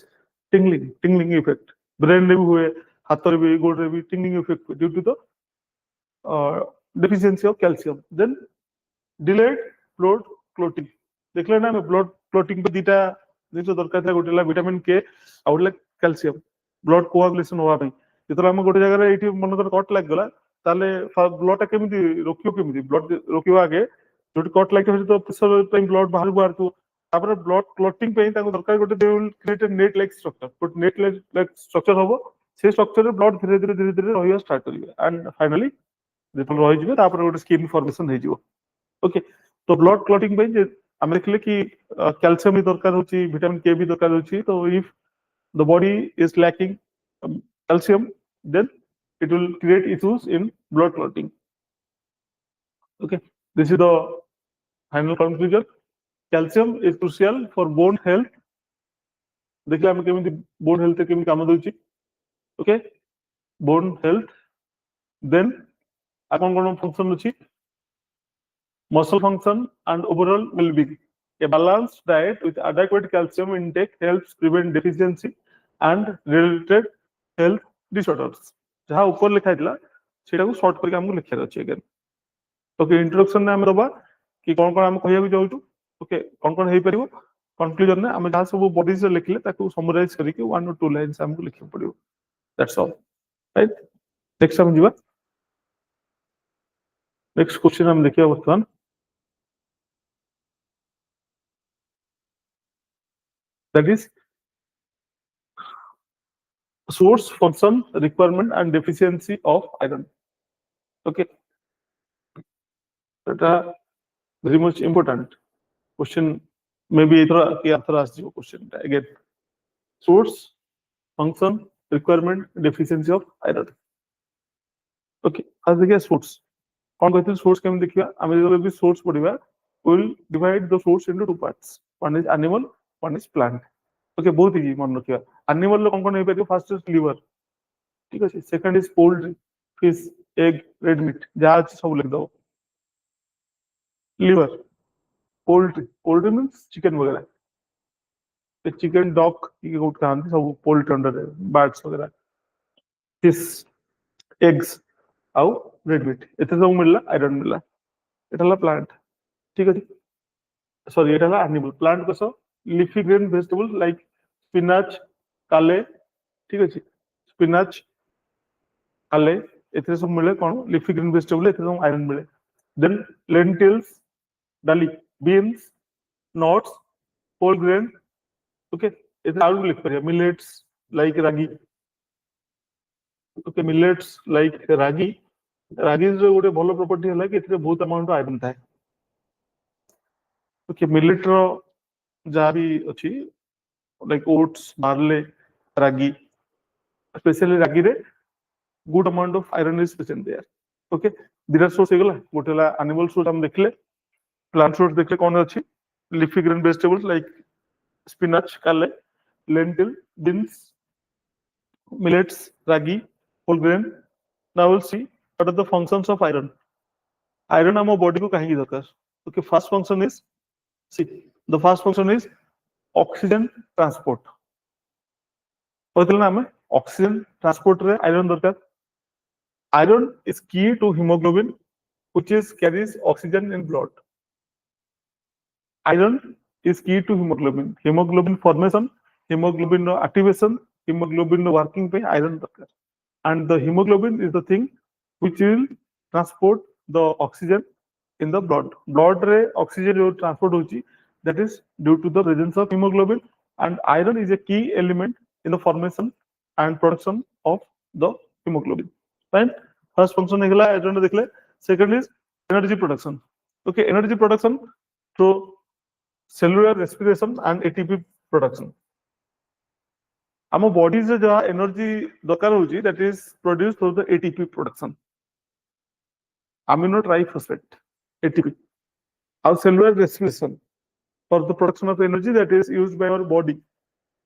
tingling ଇଫେକ୍ଟ। ବ୍ରେନରେ ବି ହୁଏ, ହାତରେ ବି ଗୋଡରେ ବି tingling effect due to the deficiency of calcium. Then delayed blood clotting, देखले ना ब्लड क्लॉटिंग पे दिटा जिनिस दरकार था, गोटे ला विटामिन के आ गोटे कैल्शियम, ब्लड कोआगुलेशन होवा ପାଇଁ। ଯେତେବେଳେ ଆମେ ଗୋଟେ ଜାଗାରେ ଏଇଠି ମନେକର କଟ୍ ଲାଗିଗଲା, ତାହେଲେ ବ୍ଲଡଟା କେମିତି ରୋକିବ, କେମିତି ବ୍ଲଡ ରୋକିବ, ଆଗେ ଯୋଉଠି କଟ୍ ଲାଗିଥିବ ସେଠି ତ ପ୍ରେସର ପାଇଁ ବ୍ଲଡ ବାହାରକୁ ବାହାରୁଥିବ, ତାପରେ ବ୍ଲଡ କ୍ଲଟିଂ ପାଇଁ ତାଙ୍କୁ ଦରକାର ଗୋଟେ ଦେ will create A net like structure, ଗୋଟେ ନେଟ୍ ଲାଇକ୍ ଷ୍ଟ୍ରକ୍ଚର ହବ, ସେ ଷ୍ଟ୍ରକ୍ଚରରେ ବ୍ଲଡ ଧୀରେ ଧୀରେ ରହିବା ଷ୍ଟାର୍ଟ କରିବେ, ଆଣ୍ଡ ଫାଇନାଲି ଯେତେବେଳେ ରହିଯିବେ ତାପରେ ଗୋଟେ ସ୍କିନ୍ ଫର୍ମେସନ ହେଇଯିବ। ओके, तो ब्लड क्लॉटिंग ପାଇଁ ଆମେ ଦେଖିଲେ କି କ୍ୟାଲସିୟମ ବି ଦରକାର ହଉଛି, ଭିଟାମିନ କେ ବି ଦରକାର ହଉଛି। ତ if the body is lacking calcium, then it will create issues in blood clotting. Okay, this is the final conclusion. Calcium is crucial for bone health. देखिए ଆମେ କେମିତି bone health କେମିତି କାମ ଦଉଛି। Okay, bone health, then ଆପଣ କଣ function ଅଛି, muscle function and overall well-being. A balanced diet with adequate calcium intake helps prevent deficiency and related health disorders. जहाँ ऊपर लिखा है सेटा को शॉर्ट करके हमको लिखा ଅଛି अगेन। ओके, इंट्रोडक्शन में हम दबा कि कौन कौन हम कहया जाउछु, ओके कौन कौन हेई परिबो, कंक्लूजन में हम जहाँ सब बॉडीज लिखले ताको समराइज करके 1 or 2 लाइंस हमको लिखियो पड़ियो, दैट्स ऑल, राइट। नेक्स्ट हम जीवा, नेक्स्ट क्वेश्चन हम देखिया वर्तमान, that is source, function, requirement and deficiency of iron. Okay, that are very much important question, maybe ithra ki athra asjibo question again, source, function, requirement, deficiency of iron. Okay, आज देखिए source कौन कहते हैं, source केम देखिया, हमें जब भी source पढ़िबा, we will divide the source into two parts, one is animal, one is plant. Okay, बहुत इजी मन रखिया, animal लो कौन कौन हेई परिबो, first is liver, ठीक है, second is poultry, fish, egg, red meat, जहाँ अच्छी सब लिख दो, liver, poultry means chicken वगैरह, चिकन डॉग ये गोट खाते सब पोल्ट्री अंडर है, बर्ड्स वगैरह, फिश, एग्स आउ रेड मीट, एते सब मिलला आयरन मिलला, एटा ला प्लांट, ठीक है, सॉरी एटा ला एनिमल। प्लांट कसो leafy green vegetable like spinach, काले, ठीक है, स्पिनाच, काले, एते सब मिले कौन लीफी ग्रीन वेजिटेबल, एते सब आयरन मिले। देन लेंटिल्स, दाली, beans, nuts, whole grain, okay, एते आउट लिख परिया, millets like ragi, okay, millets like ragi, ragi जो गोटे भलो प्रॉपर्टी है कि एते बहुत अमाउंट आयरन थाए। ओके, मिलेट रो जहाँ भी अच्छी like oats, barley, ragi, specially ragi रे good amount of iron is present there. Okay, दिरा सोर्स हेगला, गोटे ला एनिमल सोर्स हम देखले, प्लांट सोर्स देखले कौन अच्छी, leafy green vegetables like spinach, काले, lentil, beans, millets, ragi, whole grain. Now we'll see what are the functions of iron. Iron our body को कहीं दरकार. Okay, first function is, see, the first function is oxygen transport. बोलते ना हमें oxygen transport रे iron दरकार. Iron is key to hemoglobin, which is carries oxygen in blood. Iron is key to hemoglobin. Hemoglobin formation, hemoglobin activation, hemoglobin working पे iron दरकार. And the hemoglobin is the thing which will transport the oxygen in the blood. Blood रे oxygen जो transport होची, that is due to the presence of hemoglobin, and iron is a key element in the formation and production of the hemoglobin. Fine. First function निकला iron देखले. Second is energy production. Okay, energy production through cellular respiration and ATP production. ଆମ ବଡିରେ ଯାହା energy ଦରକାର ହଉଛି that is produced through the ATP production, amino triphosphate ATP, ଆଉ cellular respiration for the production of energy that is used by our body.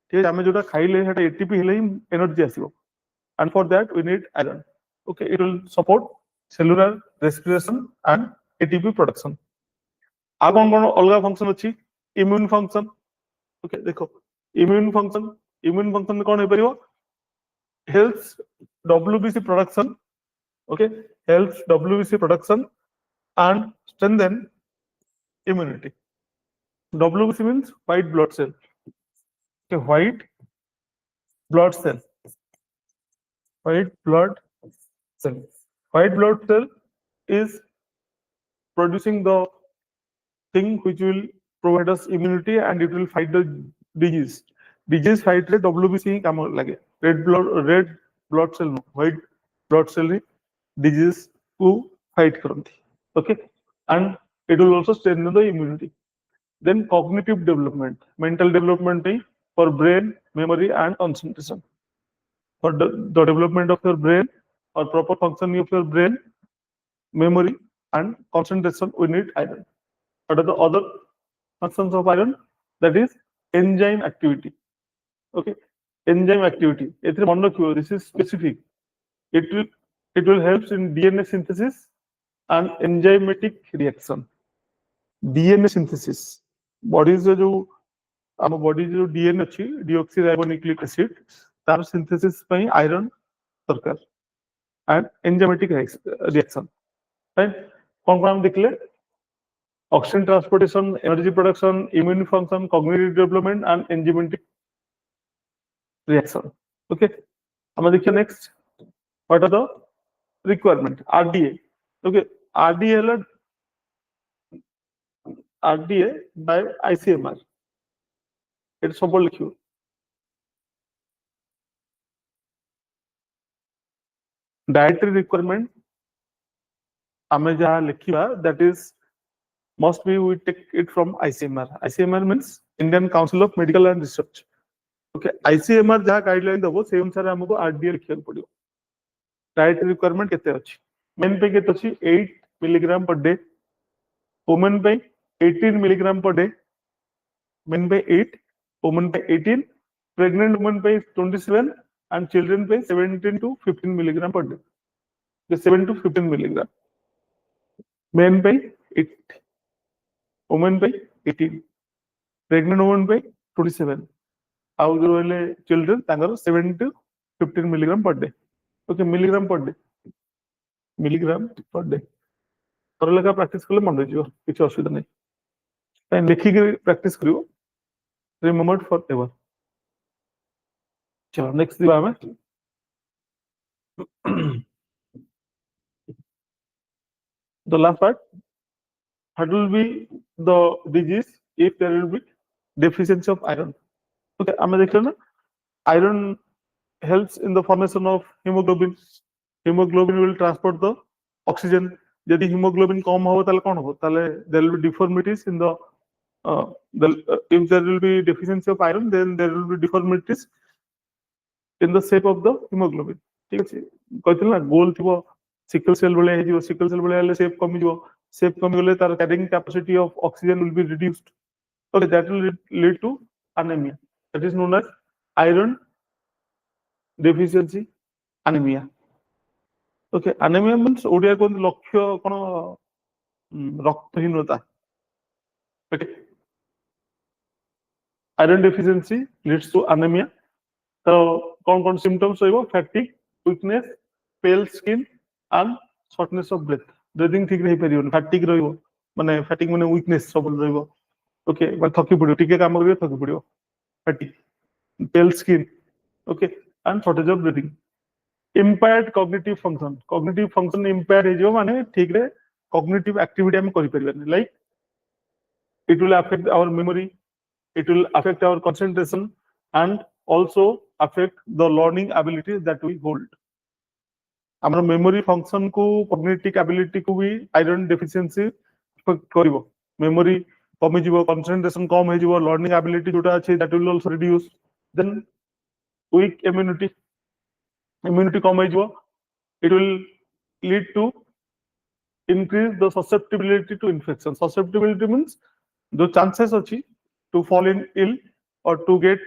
ठीक है, ଆମେ ଯୋଉଟା ଖାଇଲେ ସେଟା ATP ହେଲେ ହିଁ ଏନର୍ଜି ଆସିବ, and for that we need iron. Okay, it will support cellular respiration and ATP production. ଆଉ କଣ ଅଲଗା ଫଙ୍କସନ ଅଛି? Immune function. ଓକେ, ଦେଖ ଇମ୍ୟୁନ ଫଙ୍କସନ କଣ ହେଇପାରିବ? helps WBC production. Okay, helps WBC production and strengthen immunity. WBC means white blood cell. Okay, white blood cell. White blood cell. White blood cell is producing the thing which will provide us immunity and it will fight the disease. Disease fight रे WBC ही काम लगे. Red blood cell, white blood cell रे disease को fight करती. Okay, and it will also strengthen the immunity. Then cognitive development, mental development for brain, memory and concentration. For the development of your brain or proper functioning of your brain, memory and concentration, we need iron. What are the other functions of iron? That is enzyme activity. Okay, enzyme activity. This is specific. It will help in DNA synthesis and enzymatic reaction. DNA synthesis. Body जो ଆମ body जो DNA अच्छी deoxyribonucleic acid तार synthesis ପାଇଁ iron दरकार and enzymatic reaction. Right? कौन हम देखले? Oxygen transportation, energy production, immune function, cognitive development and enzymatic reaction. Okay, हम देखिए next. What are the requirement? RDA. Okay, RDA by ICMR. It's सब लिखियो. Dietary requirement हमें जहाँ लिखिया that is must be we take it from ICMR. ICMR means Indian Council of Medical and Research. Okay, ICMR जहाँ guideline दबो से अनुसार हमको RDA लिखिया पड़ियो. Dietary requirement कितने अच्छी? Men पे कितने अच्छी? 8 milligram per day. Women पे 18 milligram per day. Men पे 8, women पे 18, pregnant women पे 27 and children पे 17 to 15 milligram per day. The 7 to 15 milligram. Men पे 8, women पे 18, pregnant women पे 27. How do you children? 7 to 15 milligram per day. Okay, milligram per day. Milligram per day. थोड़ा लगा practice कर ले मन रही जो कुछ असुविधा नहीं. टाइम लिखी के practice करियो. Remembered forever. चलो next दिवा में. The last part. What will be the disease if there will be deficiency of iron? Okay, हमें देख लेना. Iron helps in the formation of hemoglobin. Hemoglobin will transport the oxygen. यदि hemoglobin कम हो ताले कौन हो? ताले there will be deformities in the if there will be deficiency of iron, then there will be deformities in the shape of the hemoglobin. ठीक है? कहते ना गोल थीबो sickle cell भले है जो sickle cell भले है shape कमी जो shape कमी गले तार carrying capacity of oxygen will be reduced. Okay, that will lead to anemia. That is known as iron deficiency anemia. Okay, anemia means Odia को लक्ष्य कोन रक्तहीनता. Okay, iron deficiency leads to anemia. तो कौन symptoms होइबो? Fatigue, weakness, pale skin and shortness of breath. Breathing ठीक रही परियो. Fatigue रहिबो. माने fatigue माने weakness सब रहिबो. Okay, माने थकी पड़ियो. टिके काम करियो थकी पड़ियो. Fatigue, pale skin. Okay, and shortage of breathing. Impaired cognitive function. Cognitive function impaired है जो माने ठीक रे cognitive activity हम करि परिबे. Like it will affect our memory, it will affect our concentration and also affect the learning abilities that we hold. ଆମର memory function को कॉग्निटिव एबिलिटी को भी आयरन डेफिशिएंसी इफेक्ट करिवो मेमोरी कमी जीवो कंसंट्रेशन कम हे जीवो लर्निंग एबिलिटी जोटा अछि that will also reduce then weak immunity कम हे जीवो it will lead to increase the susceptibility to infection. Susceptibility means the chances achi to fall in ill or to get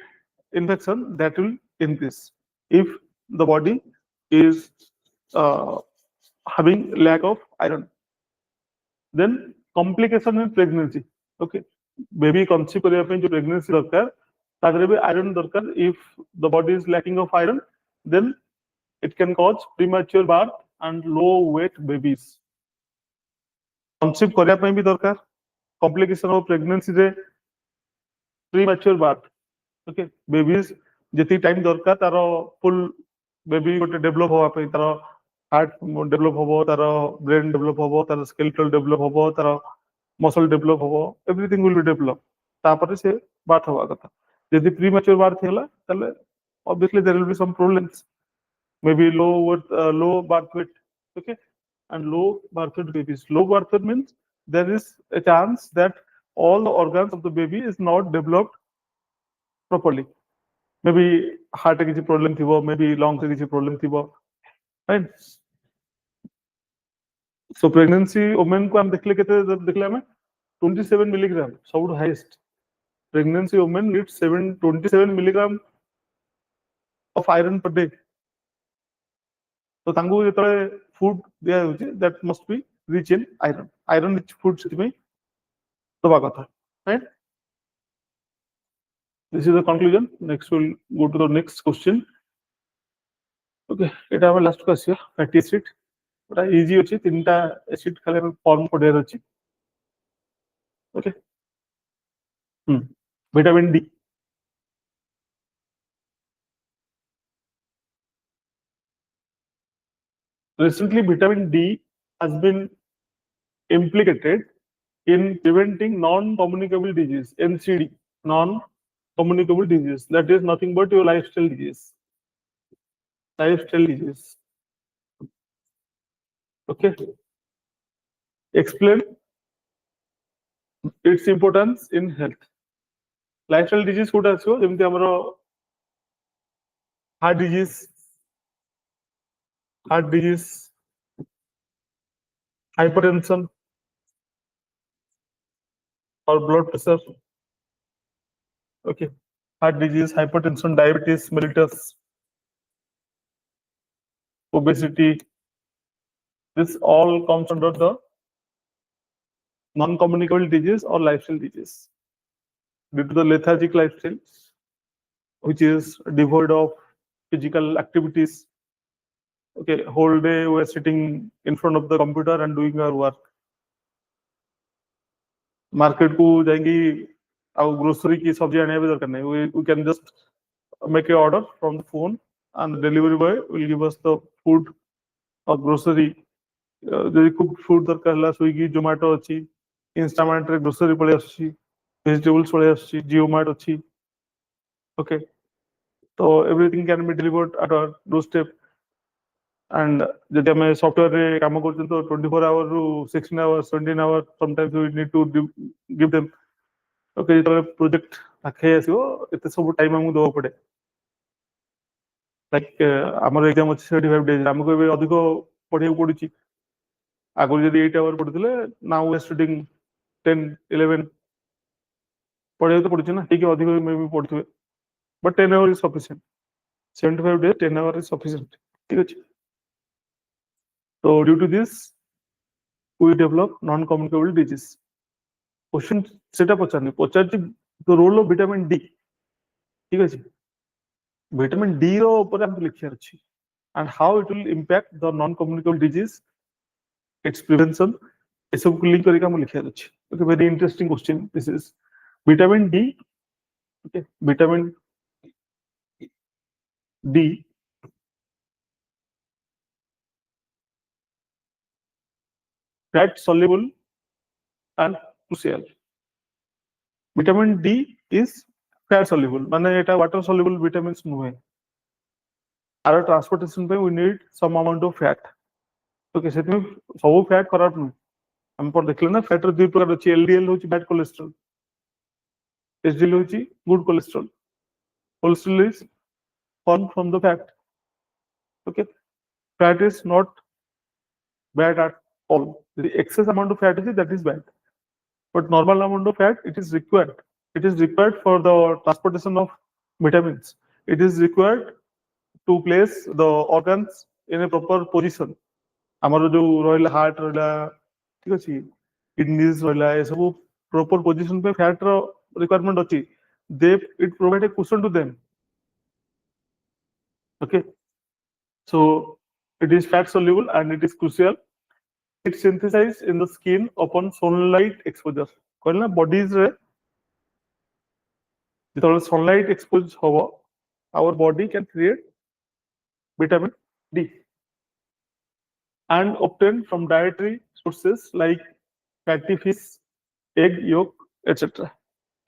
infection that will increase if the body is having lack of iron. Then complication in pregnancy. Okay, baby conceive kariya pai jo pregnancy darkar tadre bi iron darkar. If the body is lacking of iron, then it can cause premature birth and low weight babies. कनसिव करिया ପାଇଁ ବି ଦରକାର complication of pregnancy ରେ ପ୍ରିମ୍ୟାଚୁର birth okay babies ଯେତିକି time ଦରକାର ତାର ଫୁଲ baby ଗୋଟେ develop ହବା ପାଇଁ ତାର ହାର୍ଟ ଡେଭଲପ ହବ ତାର ବ୍ରେନ ଡେଭଲପ ହବ ତାର ସ୍କେଲେଟଲ ଡେଭଲପ ହବ ତାର ମସଲ ଡେଭଲପ ହବ ଏଭ୍ରିଥିଙ୍ଗ ୱିଲ बी ଡେଭଲପ ତାପରେ ସେ ବାର୍ଥ ହବା କଥା ଯଦି ପ୍ରିମ୍ୟାଚୁର ବାର୍ଥ ହେଲା ତାହେଲେ obviously there will be some problems maybe low birth weight okay and low birth weight babies. Low birth weight means there is a chance that all the organs of the baby is not developed properly. Maybe heart किसी problem थिबो, maybe lungs किसी problem थिबो, right? So pregnancy women को हम देखले केते देखले हमें 27 मिलीग्राम सबुठ highest pregnancy women need 27 milligram of iron per day. तो तांगु जेतले फूड दिया होची that must be rich in iron. Iron rich food ସେଥିପାଇଁ दबा कथा, right? This is the conclusion. Next we'll go to the next question. Okay, এটা আমার last class fatty acid ওটা easy আছে তিনটা অ্যাসিড খালি ফর্ম পড়িয়ার আছে okay vitamin D recently vitamin D has been implicated in preventing non-communicable disease NCD non-communicable disease that is nothing but your lifestyle disease okay explain its importance in health lifestyle disease कोटा आछो जेमति हमरो heart disease hypertension or blood pressure okay heart disease hypertension diabetes mellitus obesity this all comes under the non-communicable disease or lifestyle disease due to the lethargic lifestyle which is devoid of physical activities okay whole day we are sitting in front of the computer and doing our work market को जाएंगी our grocery की सब्जी आने भी दरकार नहीं we can just make a order from the phone and the delivery boy will give us the food or grocery जदि cook food दरकार हला स्विगी जोमेटो अछि इंस्टामार्ट रे ग्रोसरी पळे आछि वेजिटेबल्स पळे आछि जियोमार्ट अछि ओके तो everything can be delivered at our doorstep and जदि हमें सॉफ्टवेयर रे काम करछन तो 24 आवर रु 16 hour 17 hour sometimes we need to give them okay तो प्रोजेक्ट पाखे आसीबो एते सब टाइम हमु दो पड़े लाइक हमर एग्जाम अछि 75 डेज हमको एबे अधिक पढिया पडुची आगु जदि 8 आवर पढुतले नाउ वी आर स्टडीइंग 10 11 पढिया तो पडुची ना ठीक है अधिक मे भी पढुथबे but 10 hour is sufficient 75 days 10 hour is sufficient ठीक अछि so due to this we develop non-communicable disease question सेटा पचारनी पचारची the role of vitamin D ठीक अछि vitamin D रो ऊपर हम लिखियार अछि and how it will impact the non-communicable disease its prevention ये सब को लिंक करके हम लिखियार अछि okay very interesting question this is vitamin D okay vitamin D fat soluble and crucial vitamin D is fat soluble माने एटा water soluble vitamins नुहे आर transportation पे we need some amount of fat okay से सब fat खराब नु हम पर देखले ना फैट रो दुई प्रकार अछि एलडीएल होची बैड कोलेस्ट्रॉल एचडीएल होची good cholesterol cholesterol is formed from the fat okay fat is not bad at all the excess amount of fat is that is bad but normal amount of fat it is required for the transportation of vitamins it is required to place the organs in a proper position ଆମର ଯୋଉ ରହିଲା heart ରହିଲା ଠିକ ଅଛି କିଡନିଜ ରହିଲା ଏ ସବୁ proper position पे fat ର requirement ଅଛି they it provide a cushion to them okay so it is fat soluble and it is crucial it synthesized in the skin upon sunlight exposure କହିଲେ ନା bodies ରେ ଯେତେବେଳେ sunlight expose ହବ our body can create vitamin D and obtained from dietary sources like fatty fish, egg yolk, etc.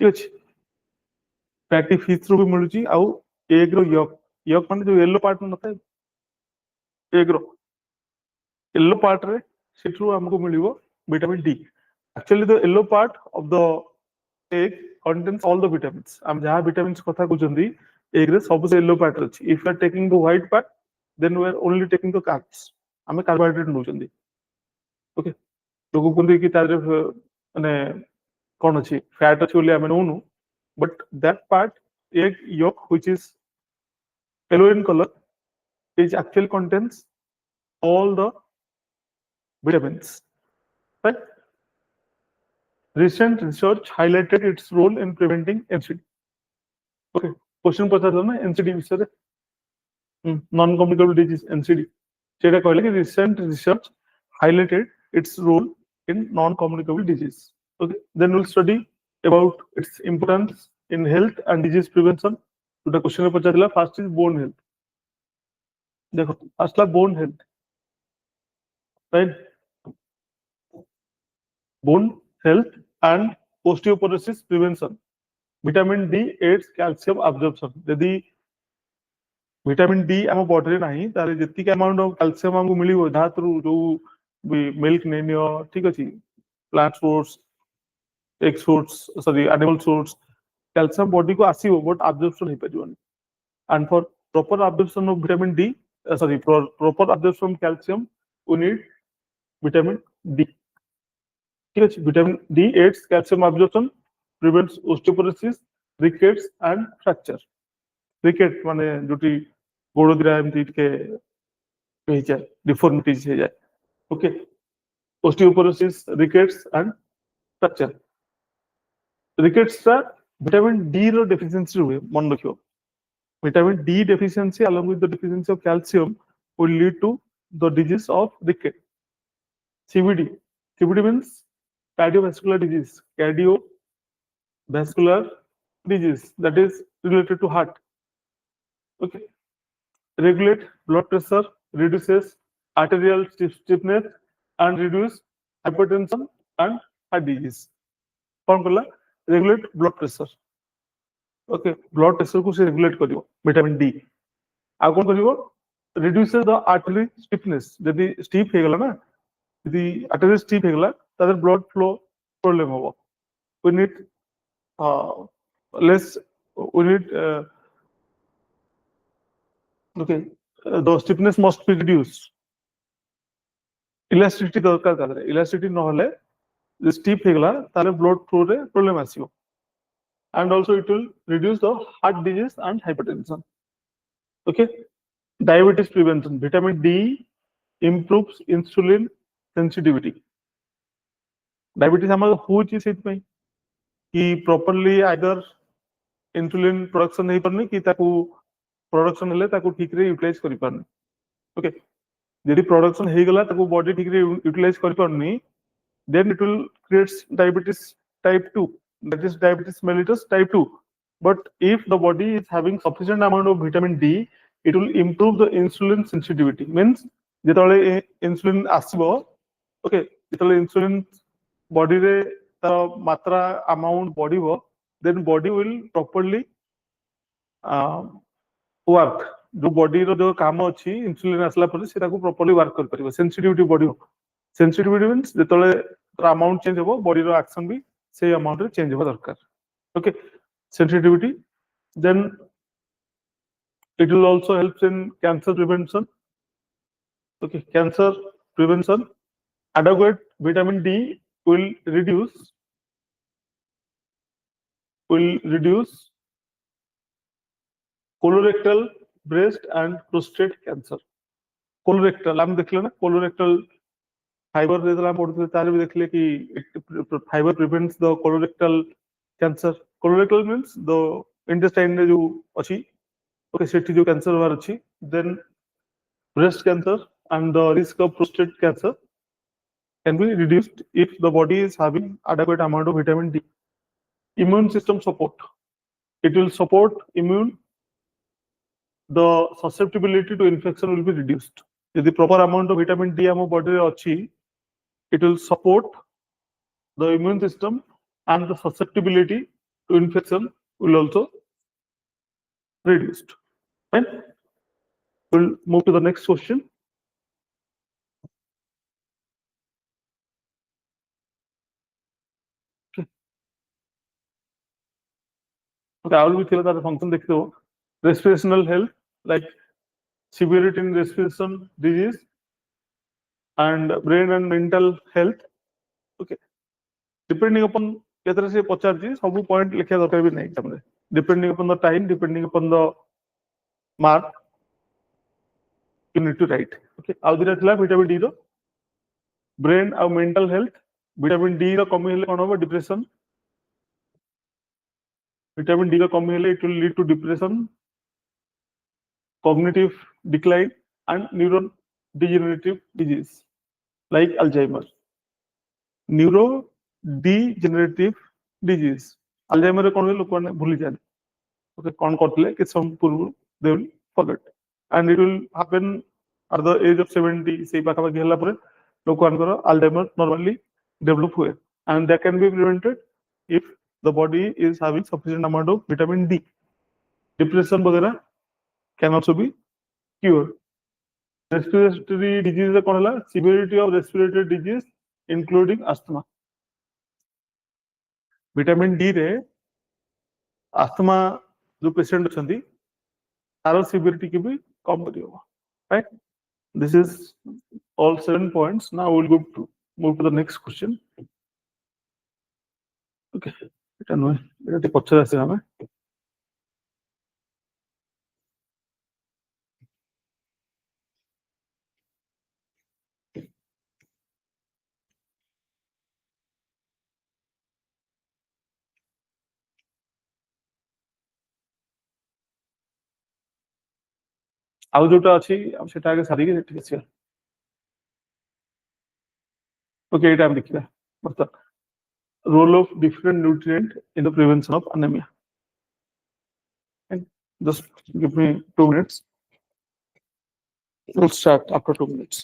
ठीक अछि fatty fish ରୁ ବି मिलुची ଆଉ egg रो yolk ମାନେ जो yellow part नଥାଏ egg रो yellow part रे सेठू हमको मिलिबो vitamin D. Actually the yellow part of the egg contains all the vitamins. हम जहाँ vitamins कथा कहउचंदी egg रे सब से yellow part अछि. If you are taking the white part then we are only taking the carbs. हमें carbohydrate नउचंदी. Okay लोग कहते कि तारे माने कौन अच्छी फैट अच्छी बोली हमें नौनु but that part egg yolk which is yellow in color is actually contains all the vitamins right recent research highlighted its role in preventing NCD okay question पचार ना NCD विषय non communicable disease NCD सेटा कहले कि recent research highlighted its role in non-communicable disease. Okay, then we'll study about its importance in health and disease prevention. To the question Pachar first is bone health. देखो first La bone health, right? Bone health and osteoporosis prevention. Vitamin D aids calcium absorption. यदि vitamin D आम body रे नाही तारे जति के amount of calcium हमको मिलिबो धातु जो मिल्क नेनियो ठीक अछि plant source egg source sorry animal source calcium body को आसीबो बट अब्जॉर्प्शन नहीं परिबोनी and for proper absorption of vitamin D sorry proper absorption of calcium we need vitamin D ठीक अछि vitamin D aids calcium absorption prevents osteoporosis rickets and fracture ricket माने जोटी गोड़ दिरा एमती के कहि जाय डिफॉर्मिटीज हे जाय okay osteoporosis rickets and fracture rickets रा विटामिन डी रो डेफिशिएंसी हुए मन रखियो vitamin D deficiency along with the deficiency of calcium will lead to the disease of ricket CVD means cardiovascular disease that is related to heart okay regulate blood pressure reduces arterial stiffness and reduce hypertension and heart disease कौन करला regulate blood pressure okay blood pressure को से regulate करिवो vitamin D आ कोन करिवो reduces the artery stiffness यदि stiff हे गेला ना यदि आर्टरी स्टिफ हे गेला तादर ब्लड फ्लो प्रॉब्लम होबो we need less we need okay the stiffness must be reduced elasticity दरकार तादरे इलास्टिसिटी न होले स्टिफ हे गेला तारे ब्लड फ्लो रे प्रॉब्लम आसीबो and also it will reduce the heart disease and hypertension okay diabetes prevention vitamin D improves insulin sensitivity diabetes हमर होची सेत पई कि properly either insulin production नहीं परनी कि ताकू production हेले ताकू ठीक रे यूटिलाइज करि परनी ओके यदि production हे गेला ताकू बॉडी ठीक रे यूटिलाइज करि परनी then it will create diabetes type 2 that is diabetes mellitus type 2 but if the body is having sufficient amount of vitamin D it will improve the insulin sensitivity means जेतले insulin आसीबो ओके जेतले insulin body रे त मात्रा amount बढ़िबो then body will properly work जो body रो जो काम अछि इंसुलिन आसला पर से ताको प्रॉपर्ली वर्क कर परिबो सेंसिटिविटी बॉडी सेंसिटिविटी मींस जेतले अमाउंट चेंज हो बॉडी रो एक्शन भी से अमाउंट रे चेंज हो दरकार okay sensitivity then it will also helps in cancer prevention okay cancer prevention adequate vitamin D will reduce colorectal breast and prostate cancer colorectal हम देखले ना colorectal फाइबर रे हम पढ़ते तार भी देखले कि fibre prevents the colorectal cancer colorectal means the intestine रे जो अछि ओके सेठी जो कैंसर वार अछि then breast cancer and the risk of prostate cancer can be reduced if the body is having adequate amount of vitamin D. Immune system support. It will support immune. The susceptibility to infection will be reduced. If the proper amount of vitamin D our body achi, it will support the immune system and the susceptibility to infection will also reduced. Right? We'll move to the next question. Okay, I will be clear that the function देखते respirational health like severity in respiration disease and brain and mental health. Okay, depending upon केतरे से पचार जी सब point लिखा दरकार भी नहीं exam रे depending upon the time depending upon the mark you need to write okay आउ दिरा थला विटामिन डी रो brain और मेंटल हेल्थ विटामिन डी रो कमी हेले कोन हो डिप्रेशन विटामिन डी रो कमी हेले it will lead to depression cognitive decline and neuron degenerative disease like Alzheimer neurodegenerative disease Alzheimer रे कोन लोक माने भूली जान okay कौन करथिले कि सम पूर्व they will forget and it will happen at the age of 70 से पाखा पाखी हला परे लोक मानकर Alzheimer normally develop हुए and that can be prevented if the body is having sufficient amount of vitamin D depression वगैरह can also be cured respiratory disease रे कोन हला severity of respiratory disease including asthma vitamin D रे asthma जो patient अछंती तार severity की भी कम करियो right this is all 7 points now we'll move to the next question okay এটা নয় এটা পছরে আছে ଆମେ ଆଉ ଯୋଉଟା ଅଛି ସେଟା ଆगे ସାରିକି ସେଠି ଆସିବା ओके एटा हम देखिबा मतलब role of different nutrient in the prevention of anemia and just give me 2 minutes we'll start after 2 minutes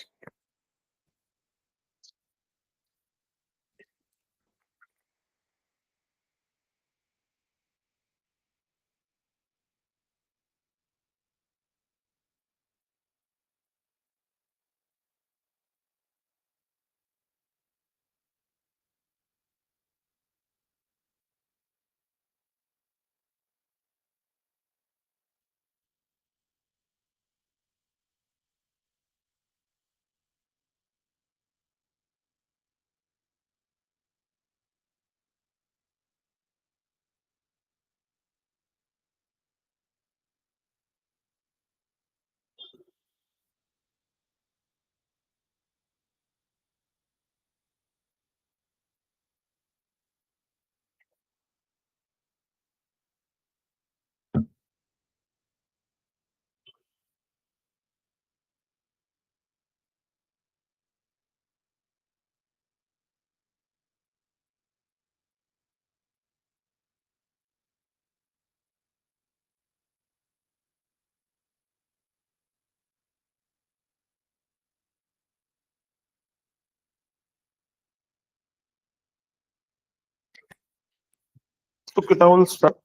okay now we'll start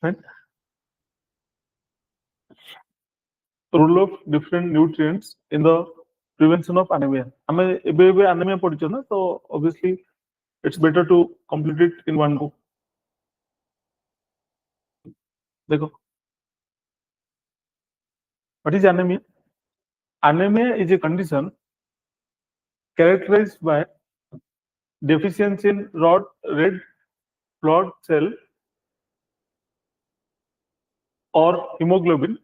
Right? Role of different nutrients in the prevention of anemia. हमें एबे anemia पढ़िছো ना, तो obviously it's better to complete it in one go. देखो, what is anemia? Anemia is a condition characterized by deficiency in red blood cell or hemoglobin,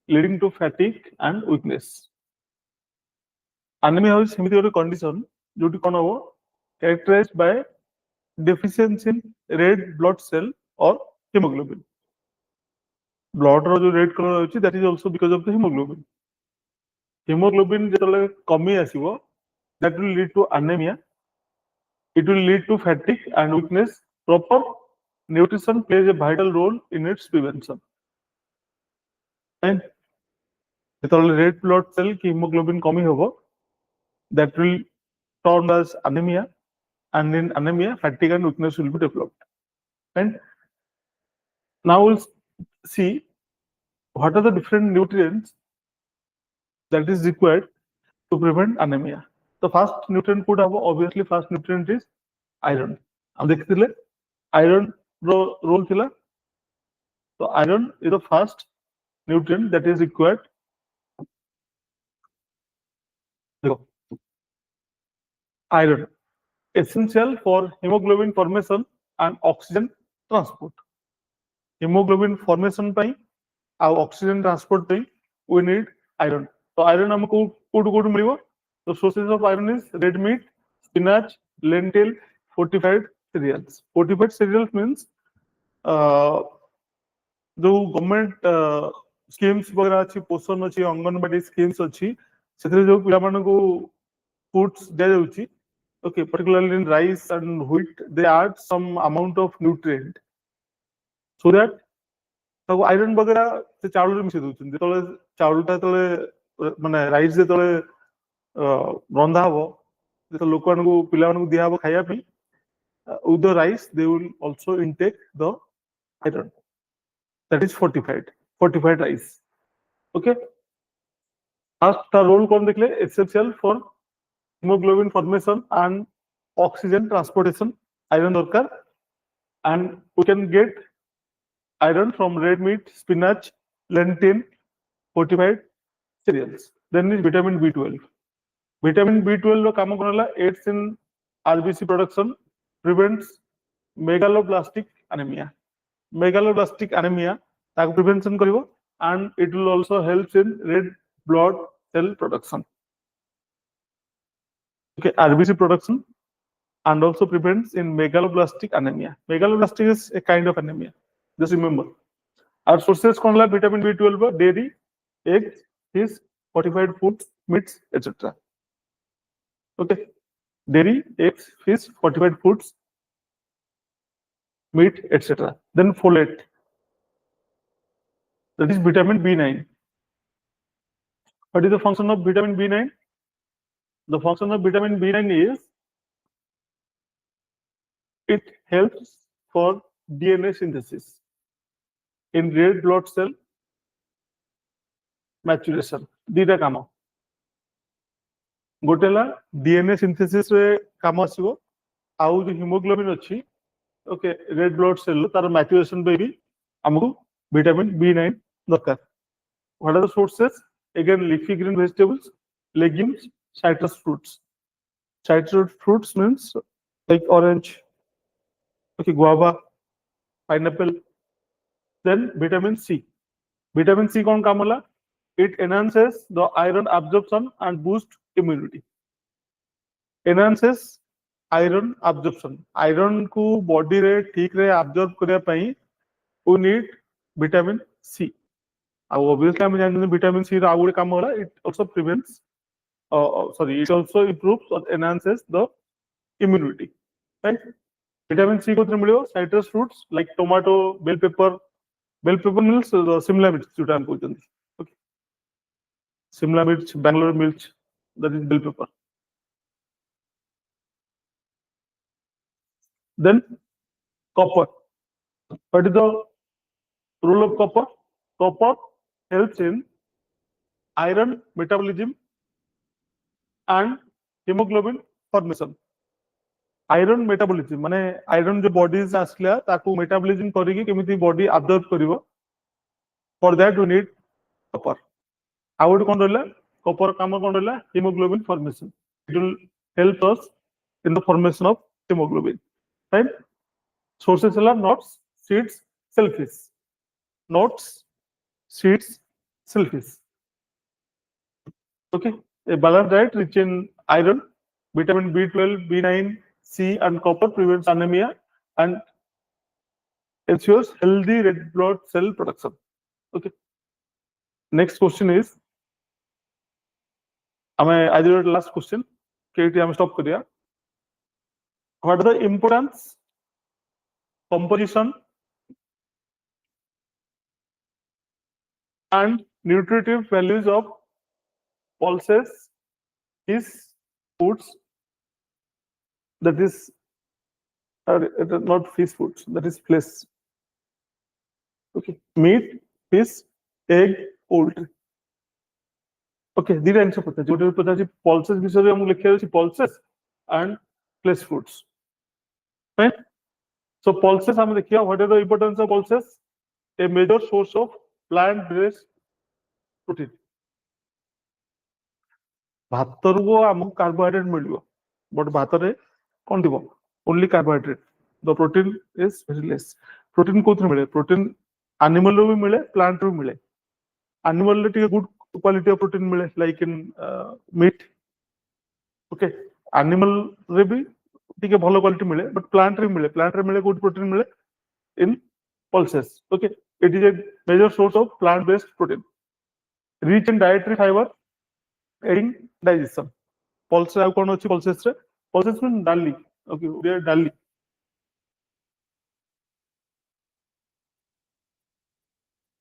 leading to fatigue and weakness. Anemia is सेମିତି ଗୋଟେ condition जोटी कौन हो characterized by deficiency in red blood cell or hemoglobin. Blood रो जो red color होची that is also because of the hemoglobin. Hemoglobin जेतले कमी आसीबो that will lead to anemia. It will lead to fatigue and weakness. Proper nutrition plays a vital role in its prevention. And जेतले red blood cell की hemoglobin कमी होबो that will turn as anemia, and in anemia fatigue and weakness will be developed. And now we'll see what are the different nutrients that is required to prevent anemia. The first nutrient could have obviously first nutrient is iron. हम देखते iron role थिला. So iron is the first nutrient that is required. देखो, iron essential for hemoglobin formation and oxygen transport. Hemoglobin formation ପାଇଁ ଆଉ oxygen transport ପାଇଁ we need iron. So iron हमको code मिलिबो. The sources of iron is red meat, spinach, lentil, fortified cereals. Fortified cereals means जो government schemes वगैरह अच्छी पोषण अच्छी anganwadi schemes अच्छी से जो पिला को फूड्स दिया जाउची. Okay, particularly in rice and wheat, they add some amount of nutrient so that ताको आयरन वगैरह से चावल मिसे दउछन. जेतले चावलटा तले माने राइस जेतले रंधा हबो, जेतले लोक को पिला को दिया हबो खाया पे, with the rice they will also intake the iron. That is fortified rice. Okay. First the role कौन देखले essential for hemoglobin formation and oxygen transportation. Iron दरकार, and we can get iron from red meat, spinach, lentil, fortified cereals. Then is vitamin B12. Vitamin B12 रो काम कोन हला aids in RBC production, prevents megaloblastic anemia. Megaloblastic anemia ताको prevention करिवो, and it will also help in red blood cell production. Okay, RBC production, and also prevents in megaloblastic anemia. Megaloblastic is a kind of anemia. Just remember. Our sources कौन ला vitamin B12 dairy, eggs, fish, fortified foods, meats, etc. Okay, dairy, eggs, fish, fortified foods, meat, etc. Then folate. That is vitamin B9. What is the function of vitamin B9? The function of vitamin B9 is it helps for DNA synthesis in red blood cell maturation. दीटा काम गोटेला DNA synthesis रे काम आसीबो, आउ जो hemoglobin अछि, okay, red blood cell तार maturation पे भी हमको विटामिन B9 दरकार. What are the sources? Again, leafy green vegetables, legumes, citrus fruits. Citrus fruits means like orange, okay, guava, pineapple. Then vitamin C. Vitamin C कौन काम होला? It enhances the iron absorption and boosts immunity. Enhances iron absorption. Iron को body रे ठीक रे absorb करिया पई we need vitamin C. Obviously हम जानते हैं vitamin C रा आउटे काम होला. It also prevents, it also improves or enhances the immunity. Right? Vitamin C को मिलियो citrus fruits like tomato, bell pepper. Bell pepper means Simla मिर्च जोटा हम कहते हैं. Okay. Simla मिर्च, Bangalore मिर्च, that is bell pepper. Then copper. What is the Role of copper. Copper helps in iron metabolism and hemoglobin formation. Iron metabolism माने iron जो bodies आसला ताकू metabolism करिके केमिति body absorb करिवो. For that we need copper. How would control copper काम control hemoglobin formation. It will help us in the formation of hemoglobin. Right? Sources are nuts, seeds, shellfish. Nuts, seeds, shellfish. Okay. A balanced diet rich in iron, vitamin B12, B9, C, and copper prevents anemia and ensures healthy red blood cell production. Okay. Next question is, I did the last question. Okay, I'm stop kariya. What are the importance, composition, and nutritive values of pulses, is foods, that is not fish foods, that is flesh. Okay, meat, fish, egg, poultry. Okay, these answer pata jote pata ji pulses bisare amu likhe achi pulses and flesh foods. Right? So pulses am dekhiya, what are the importance of pulses? A major source of plant-based protein. भातरु आमको carbohydrate मिलियो, but भातरे कोन दिबो only carbohydrate. The protein is very less. Protein कोथरे मिले? Protein animal रो भी मिले, plant रो भी मिले. एनिमल रे टिके गुड क्वालिटी ऑफ प्रोटीन मिले like in meat. Okay, animal रे भी टिके भलो क्वालिटी मिले, बट प्लांट रे मिले. प्लांट रे मिले गुड प्रोटीन मिले इन pulses. Okay, it is a major source of plant-based protein. Rich in dietary fiber, aiding digestion. Pulses have कौन अच्छी pulses रे? Pulses mean dali. Okay, they are dali.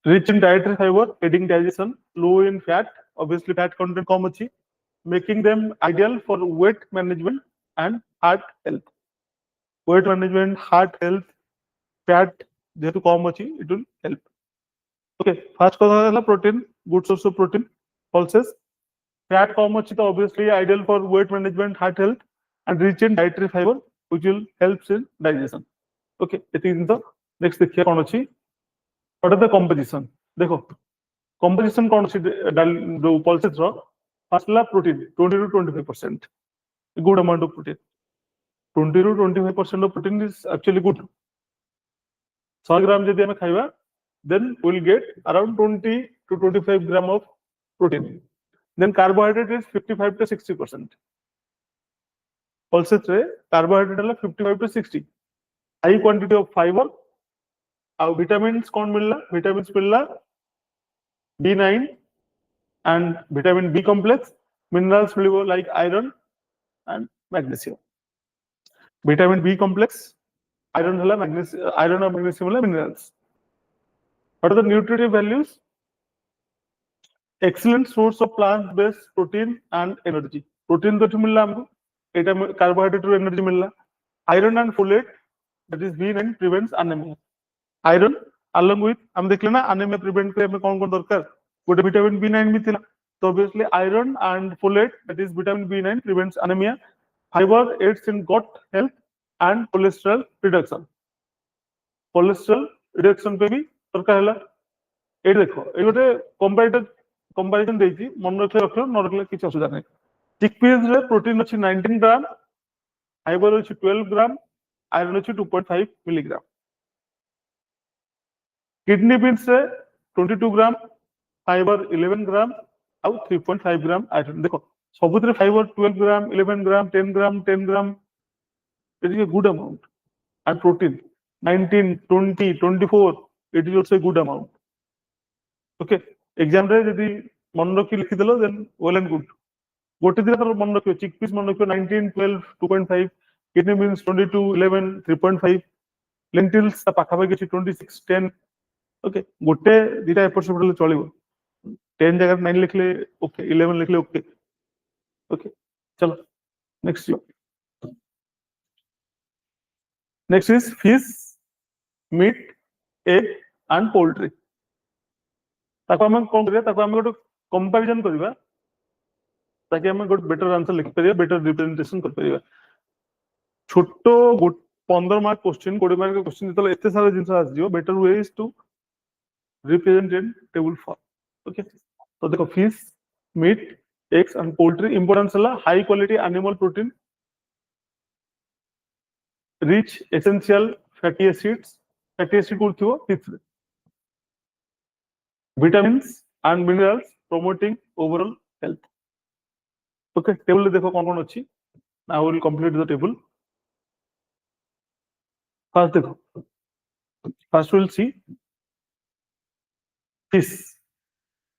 Rich in dietary fiber, aiding digestion. Low in fat, obviously fat content कम अच्छी, making them ideal for weight management and heart health. Weight management, heart health, fat जेहेतु कम अच्छी, it will help. Okay, first कथा है protein, good source of protein, pulses. Fat कम अच्छी तो obviously ideal for weight management, heart health, and rich in dietary fiber, which will help in digestion. Okay, it is the next देखिए कौन अच्छी. What are the composition? देखो, composition कौन अच्छी जो pulses row, first La protein 20 to 25%, a good amount of protein. 20 to 25% of protein is actually good. 100 ग्राम यदि हमें खाइबा, then we'll get around 20 to 25 gram of protein. Then carbohydrate is 55 to 60%. Pulses रे carbohydrate है 55 to 60. High quantity of fiber. और vitamins कौन मिलला? Vitamins मिलला B9 and vitamin B complex. Minerals मिलिबो like iron and magnesium. Vitamin B complex, iron हला magnesium, iron और magnesium हला minerals. What are the nutritive values? Excellent source of plant-based protein and energy. Protein तो मिलला हमको, एटा carbohydrate और energy मिलला. Iron and folate, that is B9, prevents anemia. Iron along with हम देखले ना anemia prevent करे हमें कौन-कौन दरकार? गोटे vitamin B9 भी थिला. So obviously iron and folate, that is vitamin B9, prevents anemia. Fiber aids in gut health and cholesterol reduction. Cholesterol reduction पे भी दरकार है. ये देखो, ये गोटे comparison देती, मन रखले रखलो, न रखले किसी असुविधा नहीं. Chickpeas रे प्रोटीन अच्छी 19 ग्राम, फाइबर अच्छी 12 ग्राम, आयरन अच्छी 2.5 मिलीग्राम. किडनी बीन्स रे 22 ग्राम, फाइबर 11 ग्राम, और 3.5 ग्राम आयरन. देखो, सबुतरे fibre 12 gram, 11 gram, 10 gram, 10 gram, it is a good amount. And protein 19, 20, 24, it is also a good amount. Okay, exam रे यदि मन रखी लिखि देलो then well and good. गोटे दिन तर मन रखियो, chickpeas मन रखियो 19, 12, 2.5, kidney beans 22, 11, 3.5, lentils ता पाखा पाखी 26, 10. Okay, गोटे दिटा एपट सेपट ले चलिबो. 10 जगह 9 लिखले ओके, 11 लिखले ओके. Okay, चलो next. Next is fish, meat, egg, and poultry. ताको हम कोन करिया ताको हम गोटे कंपैरिजन करबा ताकि हम गोटे बेटर आंसर लिख परिया बेटर रिप्रेजेंटेशन कर परिया छोटो 15 मार्क क्वेश्चन 20 मार्क क्वेश्चन जतले एते सारा जिंस आस दियो better way is to represent in table form okay तो देखो fish meat eggs and poultry importance हला high quality animal protein rich essential fatty acid को थियो fish vitamins and minerals promoting overall health. Okay, table देखो कौन अच्छी. Now we will complete the table. First देखो. First we will see fish.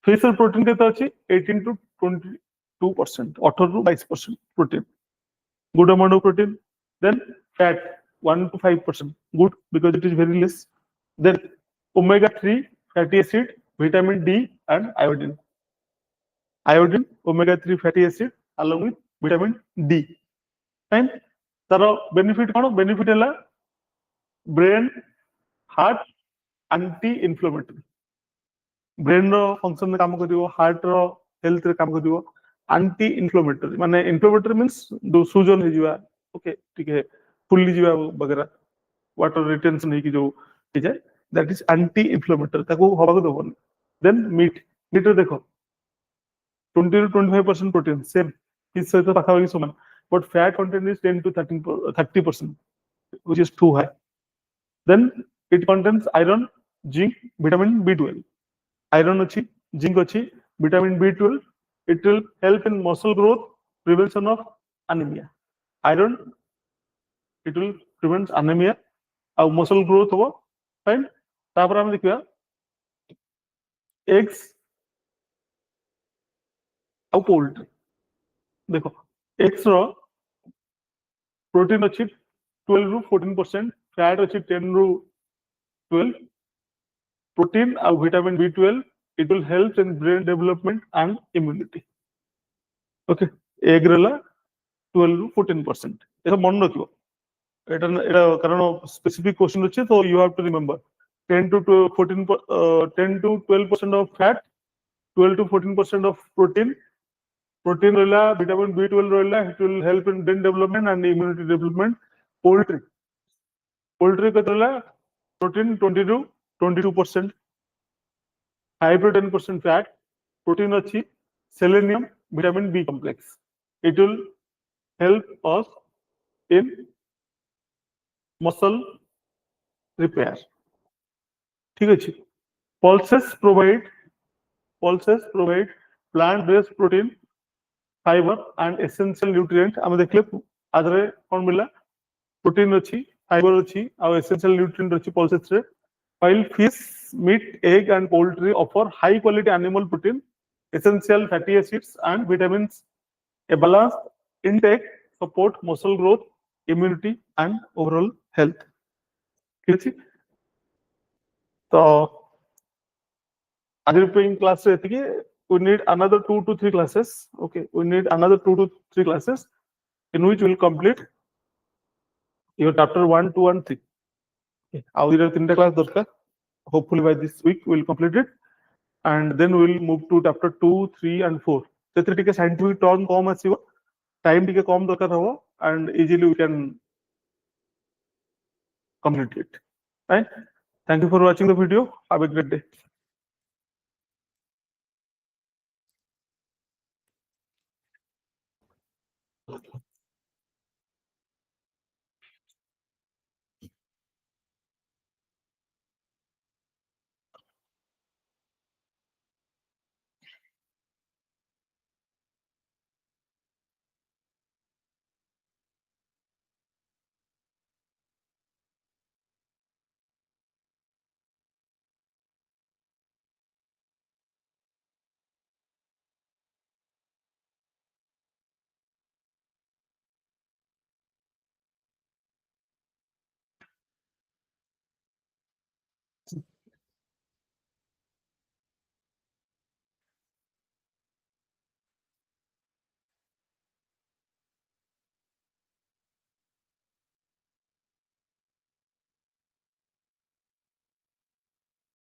Fish और protein कितना अच्छी? 18 to 22%. 18 to 22% protein. Good amount of protein. Then fat 1 to 5%. Good because it is very less. Then omega-3 fatty acid, vitamin D and iodine. Iodine, omega-3 fatty acid along with vitamin D. Fine. तारो benefit कौन benefit है brain heart anti inflammatory brain रो function में काम करिवो heart रो health रे काम करिवो एंटी इन्फ्लेमेटरी माने इन्फ्लेमेटरी मींस दो सूजन हो जीवा ओके ठीक है फुल्ली जीवा वगैरह वाटर रिटेंशन है कि जो ठीक है दैट इज एंटी इन्फ्लेमेटरी ताको हवा को देबो देन मीट मीट रे देखो 20 to 25% प्रोटीन सेम इस सहित पाखापाखि समान but fat content is 10 to 30%, which is too high. Then it contains iron, zinc, vitamin B12. Iron achi, zinc achi, vitamin B12. It will help in muscle growth, prevention of anemia. Iron, it will prevent anemia. Our muscle growth होगा, fine. तापर हम देखिए eggs, और poultry. देखो eggs रो protein अच्छी 12 ରୁ 14% fat अच्छी 10 ରୁ 12 प्रोटीन और vitamin B12 it will help in brain development and immunity okay egg रहला 12 ରୁ 14% एटा मन रखियो एटा एटा कारण स्पेसिफिक क्वेश्चन अछि तो you have to remember 10 to 14 10 to 12% of fat 12 to 14% of protein रहला vitamin B12 रहला it will help in brain development and immunity development poultry का रहला protein 20 to 22% 5 to 10% fat protein अच्छी selenium vitamin B complex it will help us in muscle repair ठीक है pulses provide plant based protein fiber and essential nutrient हम देखले आदरे कौन मिला protein अच्छी फाइबर अच्छी और एसेंशियल न्यूट्रिएंट अच्छी pulses रे while fish meat egg and poultry offer high quality animal protein essential fatty acids and vitamins a balanced intake support muscle growth immunity and overall health ठीक है तो आज class रे एतिकी we need another 2 to 3 classes okay we need another 2 to 3 classes in which we will complete your chapter 1 2 and 3 okay आउ इधर तीनटा class दरकार hopefully by this week we will complete it and then we will move to chapter 2 3 and 4 सेते टिके scientific term कम आसीबो time टिके कम दरकार हो and easily we can complete it right thank you for watching the video have a great day